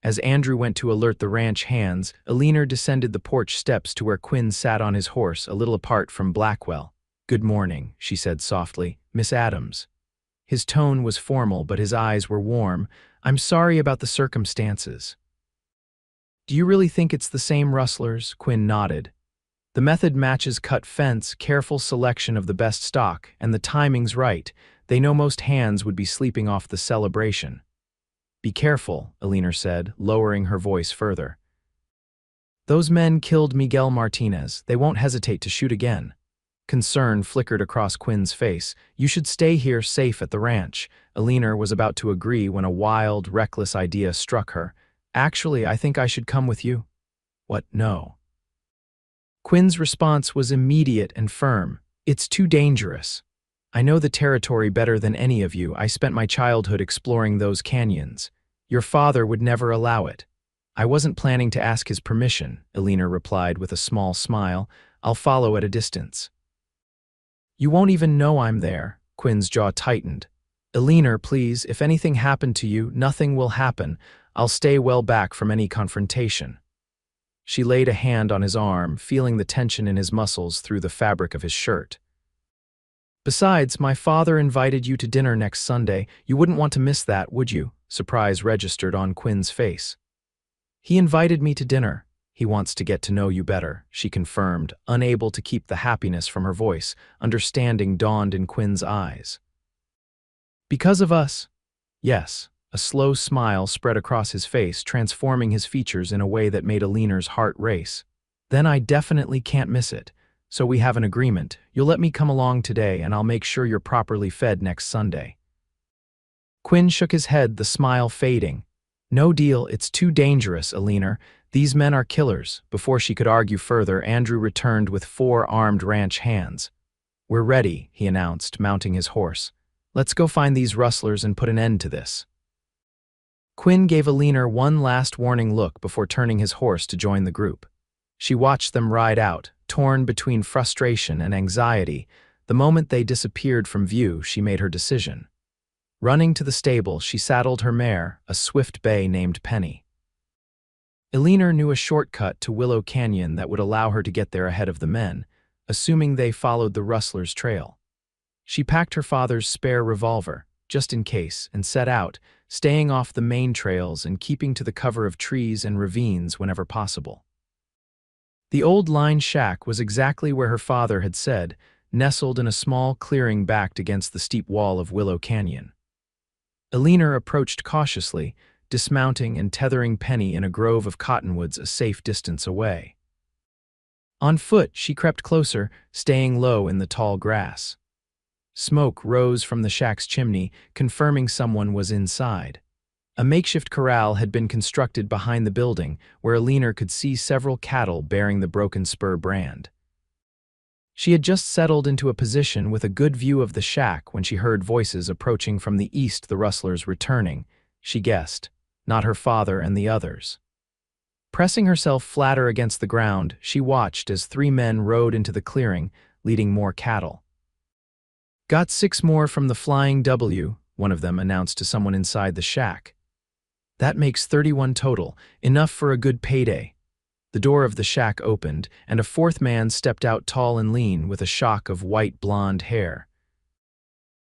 As Andrew went to alert the ranch hands, Alina descended the porch steps to where Quinn sat on his horse, a little apart from Blackwell. Good morning, she said softly. Miss Adams. His tone was formal, but his eyes were warm. I'm sorry about the circumstances. Do you really think it's the same rustlers? Quinn nodded. The method matches cut fence, careful selection of the best stock, and the timing's right. They know most hands would be sleeping off the celebration. Be careful, Alina said, lowering her voice further. Those men killed Miguel Martinez. They won't hesitate to shoot again. Concern flickered across Quinn's face. You should stay here safe at the ranch. Alina was about to agree when a wild, reckless idea struck her. Actually, I think I should come with you. What? No. Quinn's response was immediate and firm. It's too dangerous. I know the territory better than any of you. I spent my childhood exploring those canyons. Your father would never allow it. I wasn't planning to ask his permission, Alina replied with a small smile. I'll follow at a distance. You won't even know I'm there, Quinn's jaw tightened. Eleanor, please, if anything happened to you, nothing will happen. I'll stay well back from any confrontation. She laid a hand on his arm, feeling the tension in his muscles through the fabric of his shirt. Besides, my father invited you to dinner next Sunday. You wouldn't want to miss that, would you? Surprise registered on Quinn's face. He invited me to dinner. He wants to get to know you better, she confirmed, unable to keep the happiness from her voice. Understanding dawned in Quinn's eyes. Because of us? Yes. A slow smile spread across his face, transforming his features in a way that made Eleanor's heart race. Then I definitely can't miss it. So we have an agreement. You'll let me come along today, and I'll make sure you're properly fed next Sunday. Quinn shook his head, the smile fading. No deal, it's too dangerous, Eleanor. These men are killers. Before she could argue further, Andrew returned with 4 armed ranch hands. We're ready, he announced, mounting his horse. Let's go find these rustlers and put an end to this. Quinn gave Eleanor one last warning look before turning his horse to join the group. She watched them ride out, torn between frustration and anxiety. The moment they disappeared from view, she made her decision. Running to the stable, she saddled her mare, a swift bay named Penny. Eleanor knew a shortcut to Willow Canyon that would allow her to get there ahead of the men, assuming they followed the rustlers' trail. She packed her father's spare revolver, just in case, and set out, staying off the main trails and keeping to the cover of trees and ravines whenever possible. The old line shack was exactly where her father had said, nestled in a small clearing backed against the steep wall of Willow Canyon. Eleanor approached cautiously, dismounting and tethering Penny in a grove of cottonwoods a safe distance away. On foot, she crept closer, staying low in the tall grass. Smoke rose from the shack's chimney, confirming someone was inside. A makeshift corral had been constructed behind the building, where Eleanor could see several cattle bearing the Broken Spur brand. She had just settled into a position with a good view of the shack when she heard voices approaching from the east, the rustlers returning, she guessed, not her father and the others. Pressing herself flatter against the ground, she watched as 3 men rode into the clearing, leading more cattle. Got 6 more from the Flying W, one of them announced to someone inside the shack. That makes 31 total, enough for a good payday. The door of the shack opened, and a 4th man stepped out tall and lean with a shock of white blonde hair.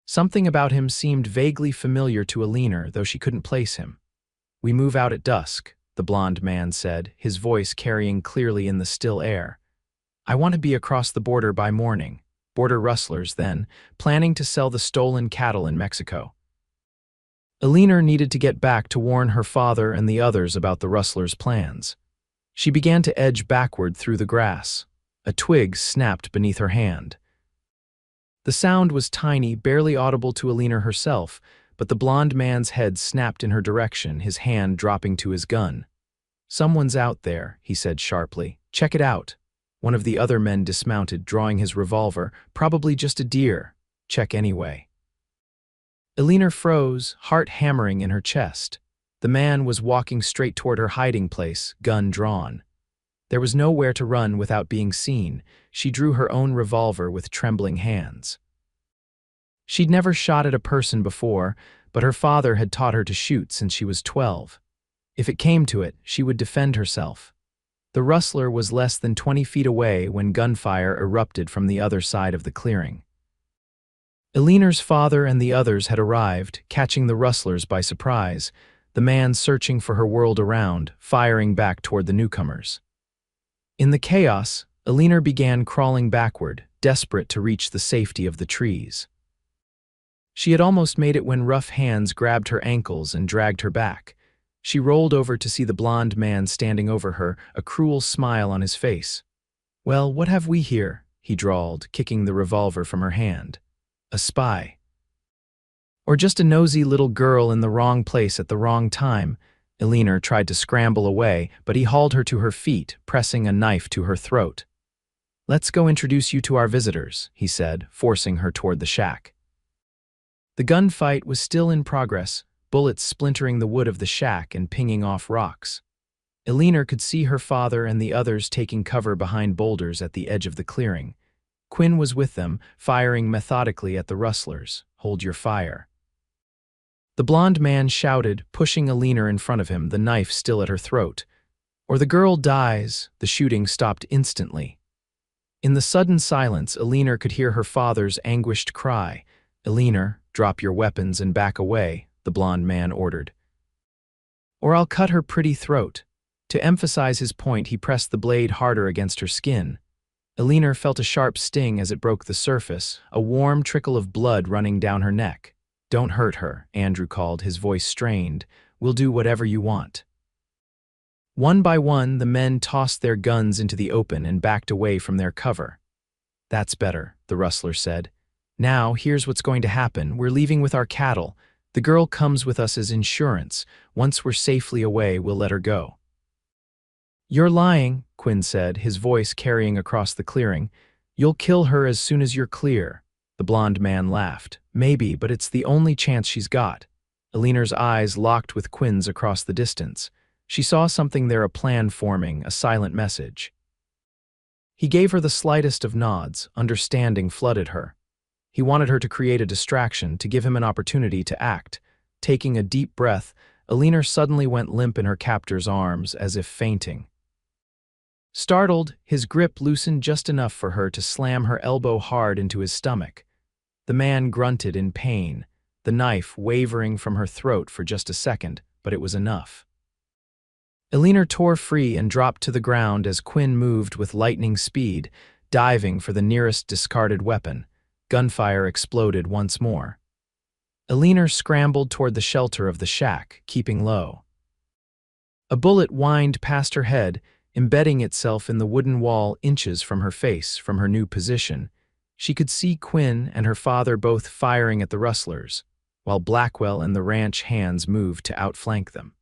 Something about him seemed vaguely familiar to Eleanor, though she couldn't place him. We move out at dusk, the blonde man said, his voice carrying clearly in the still air. I want to be across the border by morning. Border rustlers, then, planning to sell the stolen cattle in Mexico. Eleanor needed to get back to warn her father and the others about the rustlers' plans. She began to edge backward through the grass. A twig snapped beneath her hand. The sound was tiny, barely audible to Eleanor herself, but the blonde man's head snapped in her direction, his hand dropping to his gun. Someone's out there, he said sharply. Check it out. One of the other men dismounted, drawing his revolver. Probably just a deer. Check anyway. Eleanor froze, heart hammering in her chest. The man was walking straight toward her hiding place, gun drawn. There was nowhere to run without being seen. She drew her own revolver with trembling hands. She'd never shot at a person before, but her father had taught her to shoot since she was 12. If it came to it, she would defend herself. The rustler was less than 20 feet away when gunfire erupted from the other side of the clearing. Eleanor's father and the others had arrived, catching the rustlers by surprise, the man searching for her world around, firing back toward the newcomers. In the chaos, Eleanor began crawling backward, desperate to reach the safety of the trees. She had almost made it when rough hands grabbed her ankles and dragged her back. She rolled over to see the blond man standing over her, a cruel smile on his face. Well, what have we here? He drawled, kicking the revolver from her hand. A spy. Or just a nosy little girl in the wrong place at the wrong time. Eleanor tried to scramble away, but he hauled her to her feet, pressing a knife to her throat. Let's go introduce you to our visitors, he said, forcing her toward the shack. The gunfight was still in progress, bullets splintering the wood of the shack and pinging off rocks. Eleanor could see her father and the others taking cover behind boulders at the edge of the clearing. Quinn was with them, firing methodically at the rustlers. "Hold your fire." The blond man shouted, pushing Alina in front of him, the knife still at her throat. "Or the girl dies." The shooting stopped instantly. In the sudden silence, Alina could hear her father's anguished cry. "Alina, drop your weapons and back away," the blond man ordered. "Or I'll cut her pretty throat." To emphasize his point, he pressed the blade harder against her skin. Alina felt a sharp sting as it broke the surface, a warm trickle of blood running down her neck. "Don't hurt her," Andrew called, his voice strained. "We'll do whatever you want." One by one, the men tossed their guns into the open and backed away from their cover. "That's better," the rustler said. "Now, here's what's going to happen. We're leaving with our cattle. The girl comes with us as insurance. Once we're safely away, we'll let her go." "You're lying," Quinn said, his voice carrying across the clearing. "You'll kill her as soon as you're clear." The blond man laughed. "Maybe, but it's the only chance she's got." Alina's eyes locked with Quinn's across the distance. She saw something there, a plan forming, a silent message. He gave her the slightest of nods. Understanding flooded her. He wanted her to create a distraction, to give him an opportunity to act. Taking a deep breath, Alina suddenly went limp in her captor's arms, as if fainting. Startled, his grip loosened just enough for her to slam her elbow hard into his stomach. The man grunted in pain, the knife wavering from her throat for just a second, but it was enough. Alina tore free and dropped to the ground as Quinn moved with lightning speed, diving for the nearest discarded weapon. Gunfire exploded once more. Alina scrambled toward the shelter of the shack, keeping low. A bullet whined past her head, embedding itself in the wooden wall inches from her face, from her new position. She could see Quinn and her father both firing at the rustlers, while Blackwell and the ranch hands moved to outflank them.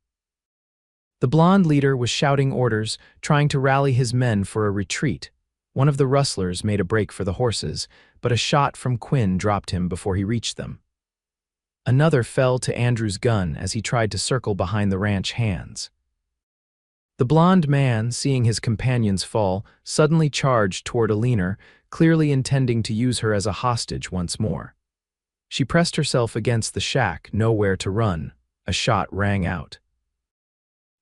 The blond leader was shouting orders, trying to rally his men for a retreat. One of the rustlers made a break for the horses, but a shot from Quinn dropped him before he reached them. Another fell to Andrew's gun as he tried to circle behind the ranch hands. The blond man, seeing his companions fall, suddenly charged toward Alina, clearly intending to use her as a hostage once more. She pressed herself against the shack, nowhere to run. A shot rang out.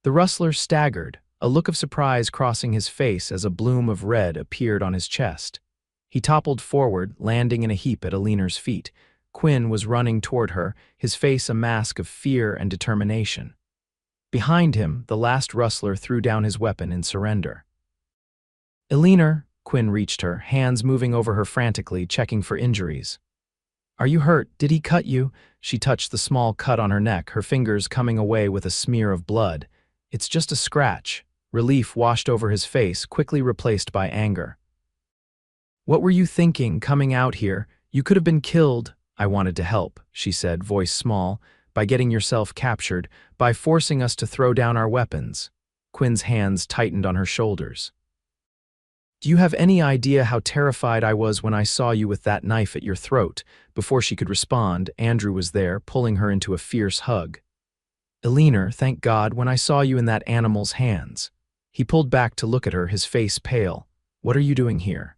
The rustler staggered, a look of surprise crossing his face as a bloom of red appeared on his chest. He toppled forward, landing in a heap at Alina's feet. Quinn was running toward her, his face a mask of fear and determination. Behind him, the last rustler threw down his weapon in surrender. "Alina," Quinn reached her, hands moving over her frantically, checking for injuries. "Are you hurt? Did he cut you?" She touched the small cut on her neck, her fingers coming away with a smear of blood. "It's just a scratch." Relief washed over his face, quickly replaced by anger. "What were you thinking, coming out here? You could have been killed." "I wanted to help," she said, voice small, "by getting yourself captured, by forcing us to throw down our weapons." Quinn's hands tightened on her shoulders. "Do you have any idea how terrified I was when I saw you with that knife at your throat?" Before she could respond, Andrew was there, pulling her into a fierce hug. "Alina, thank God, when I saw you in that animal's hands." He pulled back to look at her, his face pale. "What are you doing here?"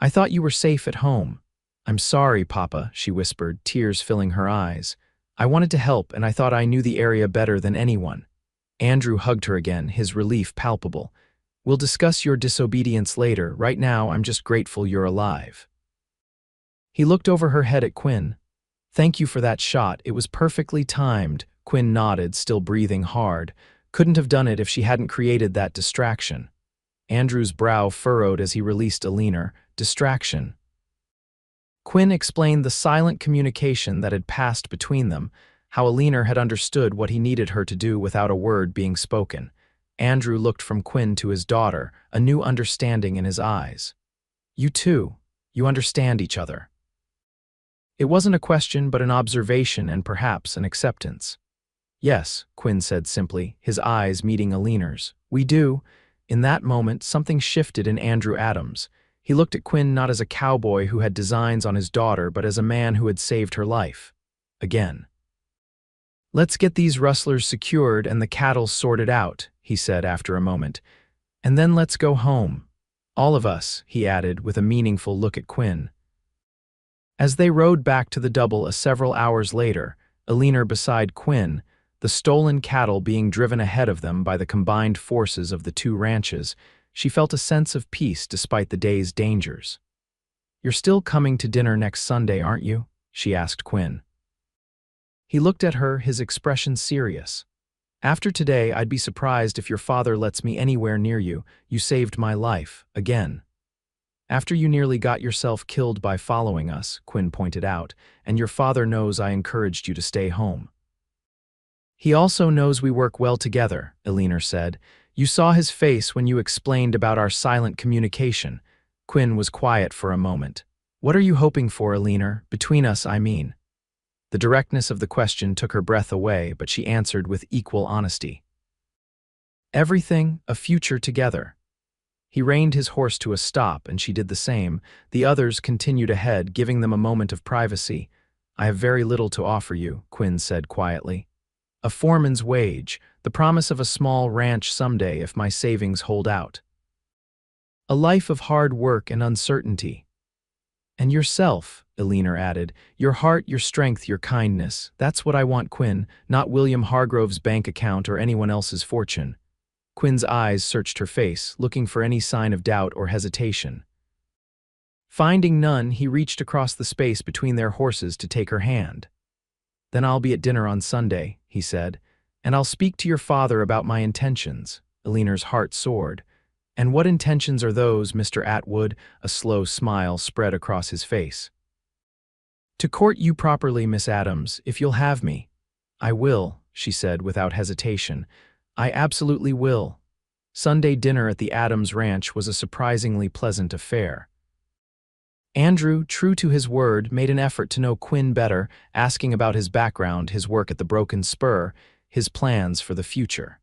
"I thought you were safe at home." "I'm sorry, Papa," she whispered, tears filling her eyes. "I wanted to help, and I thought I knew the area better than anyone." Andrew hugged her again, his relief palpable. "We'll discuss your disobedience later. Right now, I'm just grateful you're alive." He looked over her head at Quinn. "Thank you for that shot. It was perfectly timed." Quinn nodded, still breathing hard. Couldn't have done it if she hadn't created that distraction. Andrew's brow furrowed as he released Alina. Distraction. Quinn explained the silent communication that had passed between them, how Alina had understood what he needed her to do without a word being spoken. Andrew looked from Quinn to his daughter, a new understanding in his eyes. "You two, you understand each other." It wasn't a question but an observation and perhaps an acceptance. "Yes," Quinn said simply, his eyes meeting Alina's. "We do." In that moment, something shifted in Andrew Adams. He looked at Quinn not as a cowboy who had designs on his daughter, but as a man who had saved her life. Again. "Let's get these rustlers secured and the cattle sorted out," he said after a moment. "And then let's go home." All of us, he added, with a meaningful look at Quinn. As they rode back to the double several hours later, Elinor beside Quinn, the stolen cattle being driven ahead of them by the combined forces of the two ranches, she felt a sense of peace despite the day's dangers. "You're still coming to dinner next Sunday, aren't you?" she asked Quinn. He looked at her, his expression serious. "After today, I'd be surprised if your father lets me anywhere near you. You saved my life, again." "After you nearly got yourself killed by following us," Quinn pointed out, "and your father knows I encouraged you to stay home." "He also knows we work well together," Elinor said. "You saw his face when you explained about our silent communication." Quinn was quiet for a moment. "What are you hoping for, Elinor? Between us, I mean." The directness of the question took her breath away, but she answered with equal honesty. "Everything, a future together." He reined his horse to a stop, and she did the same. The others continued ahead, giving them a moment of privacy. "I have very little to offer you," Quinn said quietly. "A foreman's wage, the promise of a small ranch someday if my savings hold out. A life of hard work and uncertainty. And yourself," Elinor added. "Your heart, your strength, your kindness. That's what I want, Quinn, not William Hargrove's bank account or anyone else's fortune." Quinn's eyes searched her face, looking for any sign of doubt or hesitation. Finding none, he reached across the space between their horses to take her hand. "Then I'll be at dinner on Sunday," he said, "and I'll speak to your father about my intentions." Elinor's heart soared. "And what intentions are those, Mr. Atwood?" A slow smile spread across his face. "To court you properly, Miss Adams, if you'll have me." "I will," she said without hesitation. "I absolutely will." Sunday dinner at the Adams Ranch was a surprisingly pleasant affair. Andrew, true to his word, made an effort to know Quinn better, asking about his background, his work at the Broken Spur, his plans for the future.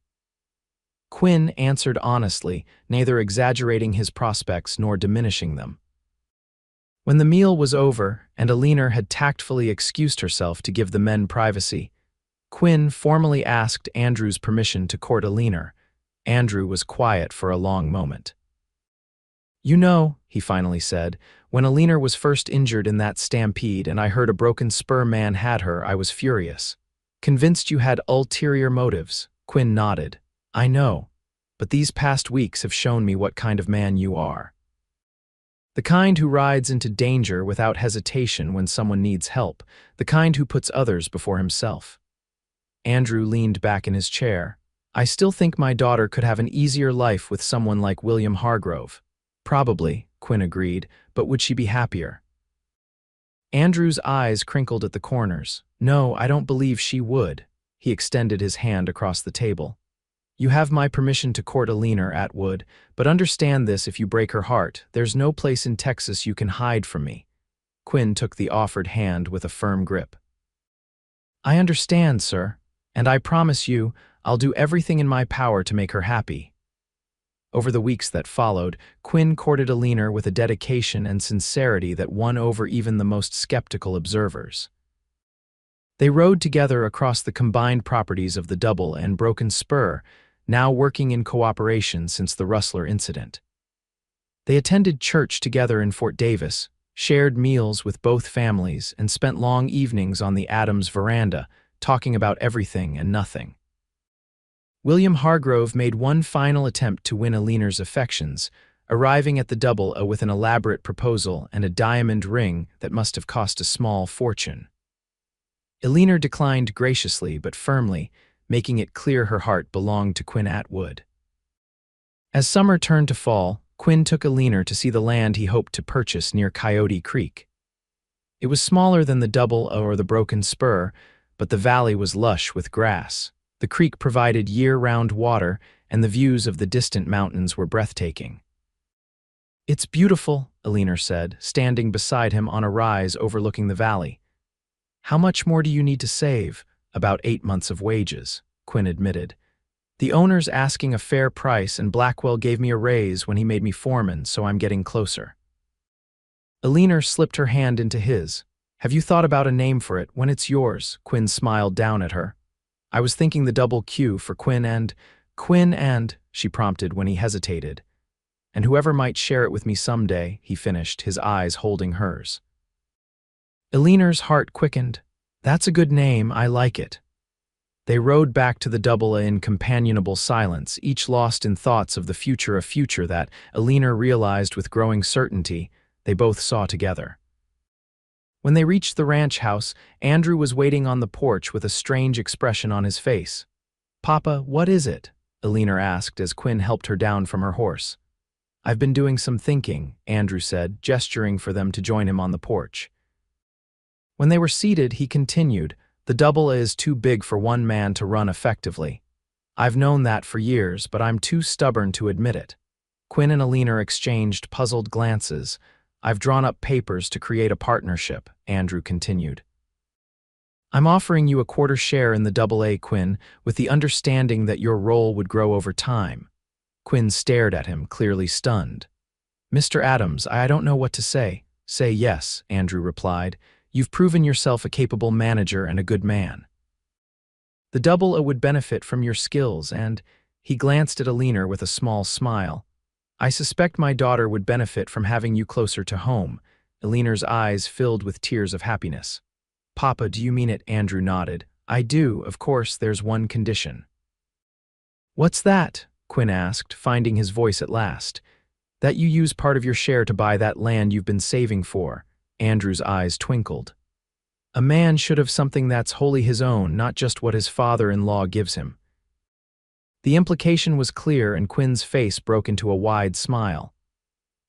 Quinn answered honestly, neither exaggerating his prospects nor diminishing them. When the meal was over, and Elinor had tactfully excused herself to give the men privacy, Quinn formally asked Andrew's permission to court Elinor. Andrew was quiet for a long moment. "You know," he finally said, "when Elinor was first injured in that stampede and I heard a Broken Spur man had her, I was furious. Convinced you had ulterior motives." Quinn nodded. "I know, but these past weeks have shown me what kind of man you are. The kind who rides into danger without hesitation when someone needs help, the kind who puts others before himself." Andrew leaned back in his chair. "I still think my daughter could have an easier life with someone like William Hargrove." "Probably," Quinn agreed, "but would she be happier?" Andrew's eyes crinkled at the corners. "No, I don't believe she would." He extended his hand across the table. "You have my permission to court Elinor, Atwood, but understand this: if you break her heart, there's no place in Texas you can hide from me." Quinn took the offered hand with a firm grip. "I understand, sir, and I promise you, I'll do everything in my power to make her happy." Over the weeks that followed, Quinn courted Elinor with a dedication and sincerity that won over even the most skeptical observers. They rode together across the combined properties of the Double and Broken Spur, now working in cooperation since the Rustler incident. They attended church together in Fort Davis, shared meals with both families, and spent long evenings on the Adams veranda, talking about everything and nothing. William Hargrove made one final attempt to win Elinor's affections, arriving at the Double with an elaborate proposal and a diamond ring that must have cost a small fortune. Elinor declined graciously but firmly, making it clear her heart belonged to Quinn Atwood. As summer turned to fall, Quinn took Elinor to see the land he hoped to purchase near Coyote Creek. It was smaller than the Double or the Broken Spur, but the valley was lush with grass. The creek provided year-round water, and the views of the distant mountains were breathtaking. "It's beautiful," Elinor said, standing beside him on a rise overlooking the valley. "How much more do you need to save?" "About 8 months of wages," Quinn admitted. "The owner's asking a fair price, and Blackwell gave me a raise when he made me foreman, so I'm getting closer." Elinor slipped her hand into his. "Have you thought about a name for it when it's yours?" Quinn smiled down at her. "I was thinking the double Q for Quinn and," she prompted when he hesitated. and whoever might share it with me someday, he finished, his eyes holding hers. Eleanor's heart quickened. That's a good name, I like it. They rode back to the double in companionable silence, each lost in thoughts of the future, a future that, Eleanor realized with growing certainty, they both saw together. When they reached the ranch house, Andrew was waiting on the porch with a strange expression on his face. "Papa, what is it?" Eleanor asked as Quinn helped her down from her horse. "I've been doing some thinking," Andrew said, gesturing for them to join him on the porch. When they were seated, he continued, "The double is too big for one man to run effectively. I've known that for years, but I'm too stubborn to admit it." Quinn and Eleanor exchanged puzzled glances. "I've drawn up papers to create a partnership," Andrew continued. "I'm offering you a quarter share in the double A, Quinn, with the understanding that your role would grow over time." Quinn stared at him, clearly stunned. "Mr. Adams, I don't know what to say." "Say yes," Andrew replied. "You've proven yourself a capable manager and a good man. The double A would benefit from your skills and," he glanced at Eleanor with a small smile, "I suspect my daughter would benefit from having you closer to home." Eleanor's eyes filled with tears of happiness. "Papa, do you mean it?" Andrew nodded. "I do, of course, there's one condition." "What's that?" Quinn asked, finding his voice at last. "That you use part of your share to buy that land you've been saving for." Andrew's eyes twinkled. "A man should have something that's wholly his own, not just what his father-in-law gives him." The implication was clear, and Quinn's face broke into a wide smile.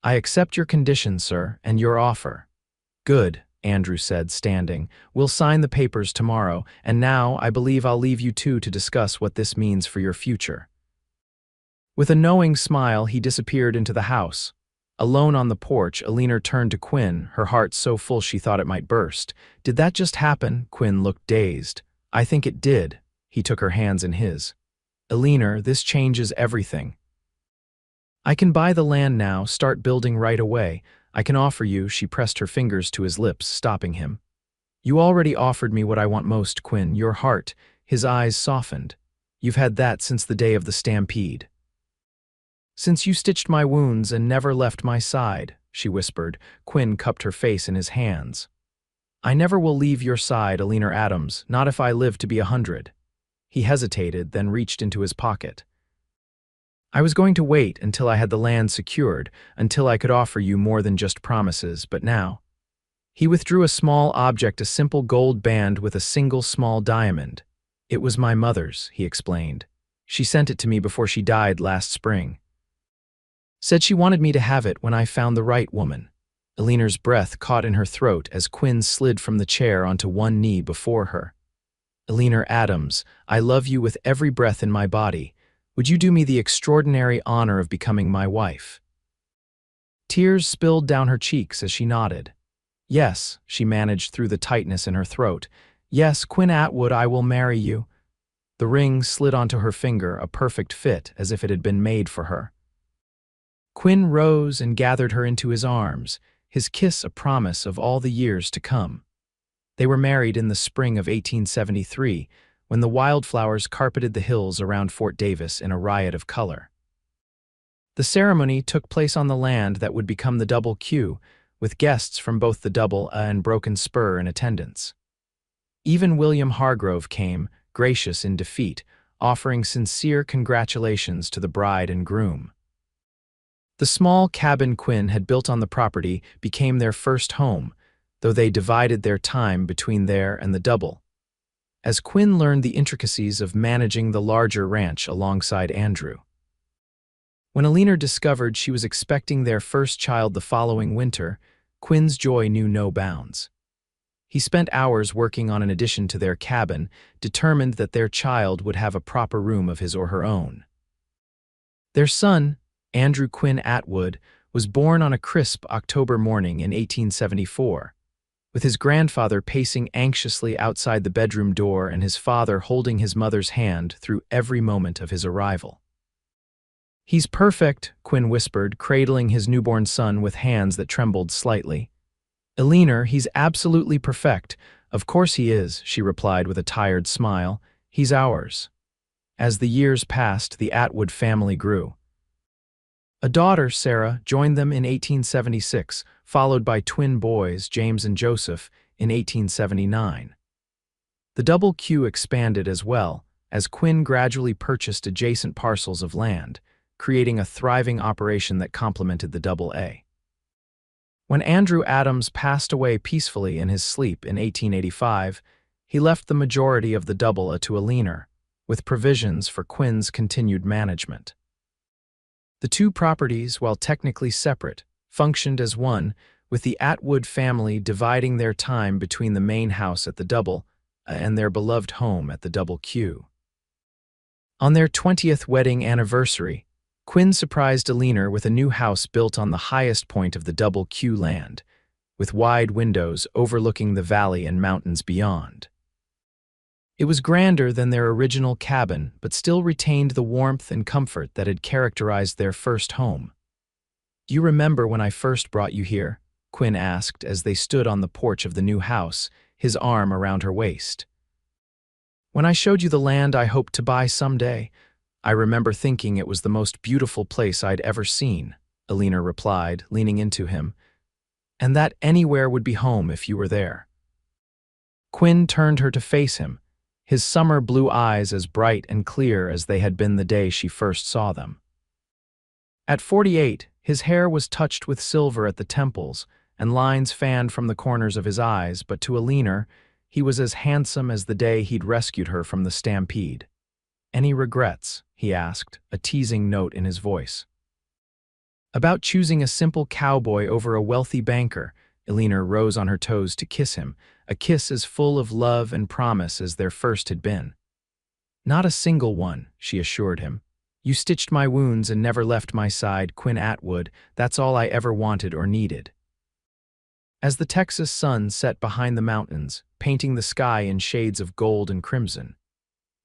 "I accept your conditions, sir, and your offer." "Good," Andrew said, standing. "We'll sign the papers tomorrow, and now I believe I'll leave you two to discuss what this means for your future." With a knowing smile, he disappeared into the house. Alone on the porch, Eleanor turned to Quinn, her heart so full she thought it might burst. "Did that just happen?" Quinn looked dazed. "I think it did." He took her hands in his. "Eleanor, this changes everything. I can buy the land now, start building right away. I can offer you," she pressed her fingers to his lips, stopping him. "You already offered me what I want most, Quinn, your heart." His eyes softened. "You've had that since the day of the Stampede. Since you stitched my wounds and never left my side," she whispered. Quinn cupped her face in his hands. "I never will leave your side, Eleanor Adams, not if I live to be 100. He hesitated, then reached into his pocket. "I was going to wait until I had the land secured, until I could offer you more than just promises, but now." He withdrew a small object, a simple gold band with a single small diamond. "It was my mother's," he explained. "She sent it to me before she died last spring. Said she wanted me to have it when I found the right woman." Eleanor's breath caught in her throat as Quinn slid from the chair onto one knee before her. "Eleanor Adams, I love you with every breath in my body. Would you do me the extraordinary honor of becoming my wife?" Tears spilled down her cheeks as she nodded. "Yes," she managed through the tightness in her throat. "Yes, Quinn Atwood, I will marry you." The ring slid onto her finger, a perfect fit, as if it had been made for her. Quinn rose and gathered her into his arms, his kiss a promise of all the years to come. They were married in the spring of 1873, when the wildflowers carpeted the hills around Fort Davis in a riot of color. The ceremony took place on the land that would become the Double Q, with guests from both the Double A and Broken Spur in attendance. Even William Hargrove came, gracious in defeat, offering sincere congratulations to the bride and groom. The small cabin Quinn had built on the property became their first home, though they divided their time between there and the Double. As Quinn learned the intricacies of managing the larger ranch alongside Andrew. When Eleanor discovered she was expecting their first child the following winter, Quinn's joy knew no bounds. He spent hours working on an addition to their cabin, determined that their child would have a proper room of his or her own. Their son, Andrew Quinn Atwood, was born on a crisp October morning in 1874, with his grandfather pacing anxiously outside the bedroom door and his father holding his mother's hand through every moment of his arrival. "He's perfect," Quinn whispered, cradling his newborn son with hands that trembled slightly. "Eleanor, he's absolutely perfect." "Of course he is," she replied with a tired smile. "He's ours." As the years passed, the Atwood family grew. A daughter, Sarah, joined them in 1876, followed by twin boys, James and Joseph, in 1879. The double Q expanded as well, as Quinn gradually purchased adjacent parcels of land, creating a thriving operation that complemented the double A. When Andrew Adams passed away peacefully in his sleep in 1885, he left the majority of the double A to a leaner, with provisions for Quinn's continued management. The two properties, while technically separate, functioned as one, with the Atwood family dividing their time between the main house at the double and their beloved home at the double Q. On their 20th wedding anniversary, Quinn surprised Aliner with a new house built on the highest point of the double Q land, with wide windows overlooking the valley and mountains beyond. It was grander than their original cabin, but still retained the warmth and comfort that had characterized their first home. "Do you remember when I first brought you here?" Quinn asked as they stood on the porch of the new house, his arm around her waist. "When I showed you the land I hoped to buy someday, I remember thinking it was the most beautiful place I'd ever seen," Aliner replied, leaning into him, "and that anywhere would be home if you were there." Quinn turned her to face him, his summer blue eyes as bright and clear as they had been the day she first saw them. At 48, his hair was touched with silver at the temples, and lines fanned from the corners of his eyes, but to Aliner, he was as handsome as the day he'd rescued her from the Stampede. "Any regrets?" he asked, a teasing note in his voice. "About choosing a simple cowboy over a wealthy banker," Aliner rose on her toes to kiss him, a kiss as full of love and promise as their first had been. "Not a single one," she assured him. "You stitched my wounds and never left my side, Quinn Atwood. That's all I ever wanted or needed." As the Texas sun set behind the mountains, painting the sky in shades of gold and crimson,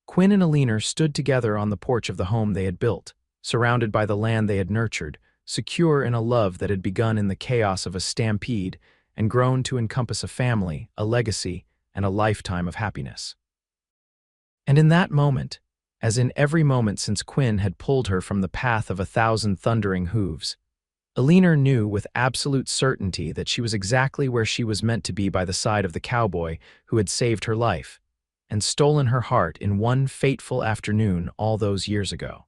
Quinn and Aliner stood together on the porch of the home they had built, surrounded by the land they had nurtured, secure in a love that had begun in the chaos of a stampede and grown to encompass a family, a legacy, and a lifetime of happiness. And in that moment, as in every moment since Quinn had pulled her from the path of 1,000 thundering hooves, Aliner knew with absolute certainty that she was exactly where she was meant to be by the side of the cowboy who had saved her life and stolen her heart in one fateful afternoon all those years ago.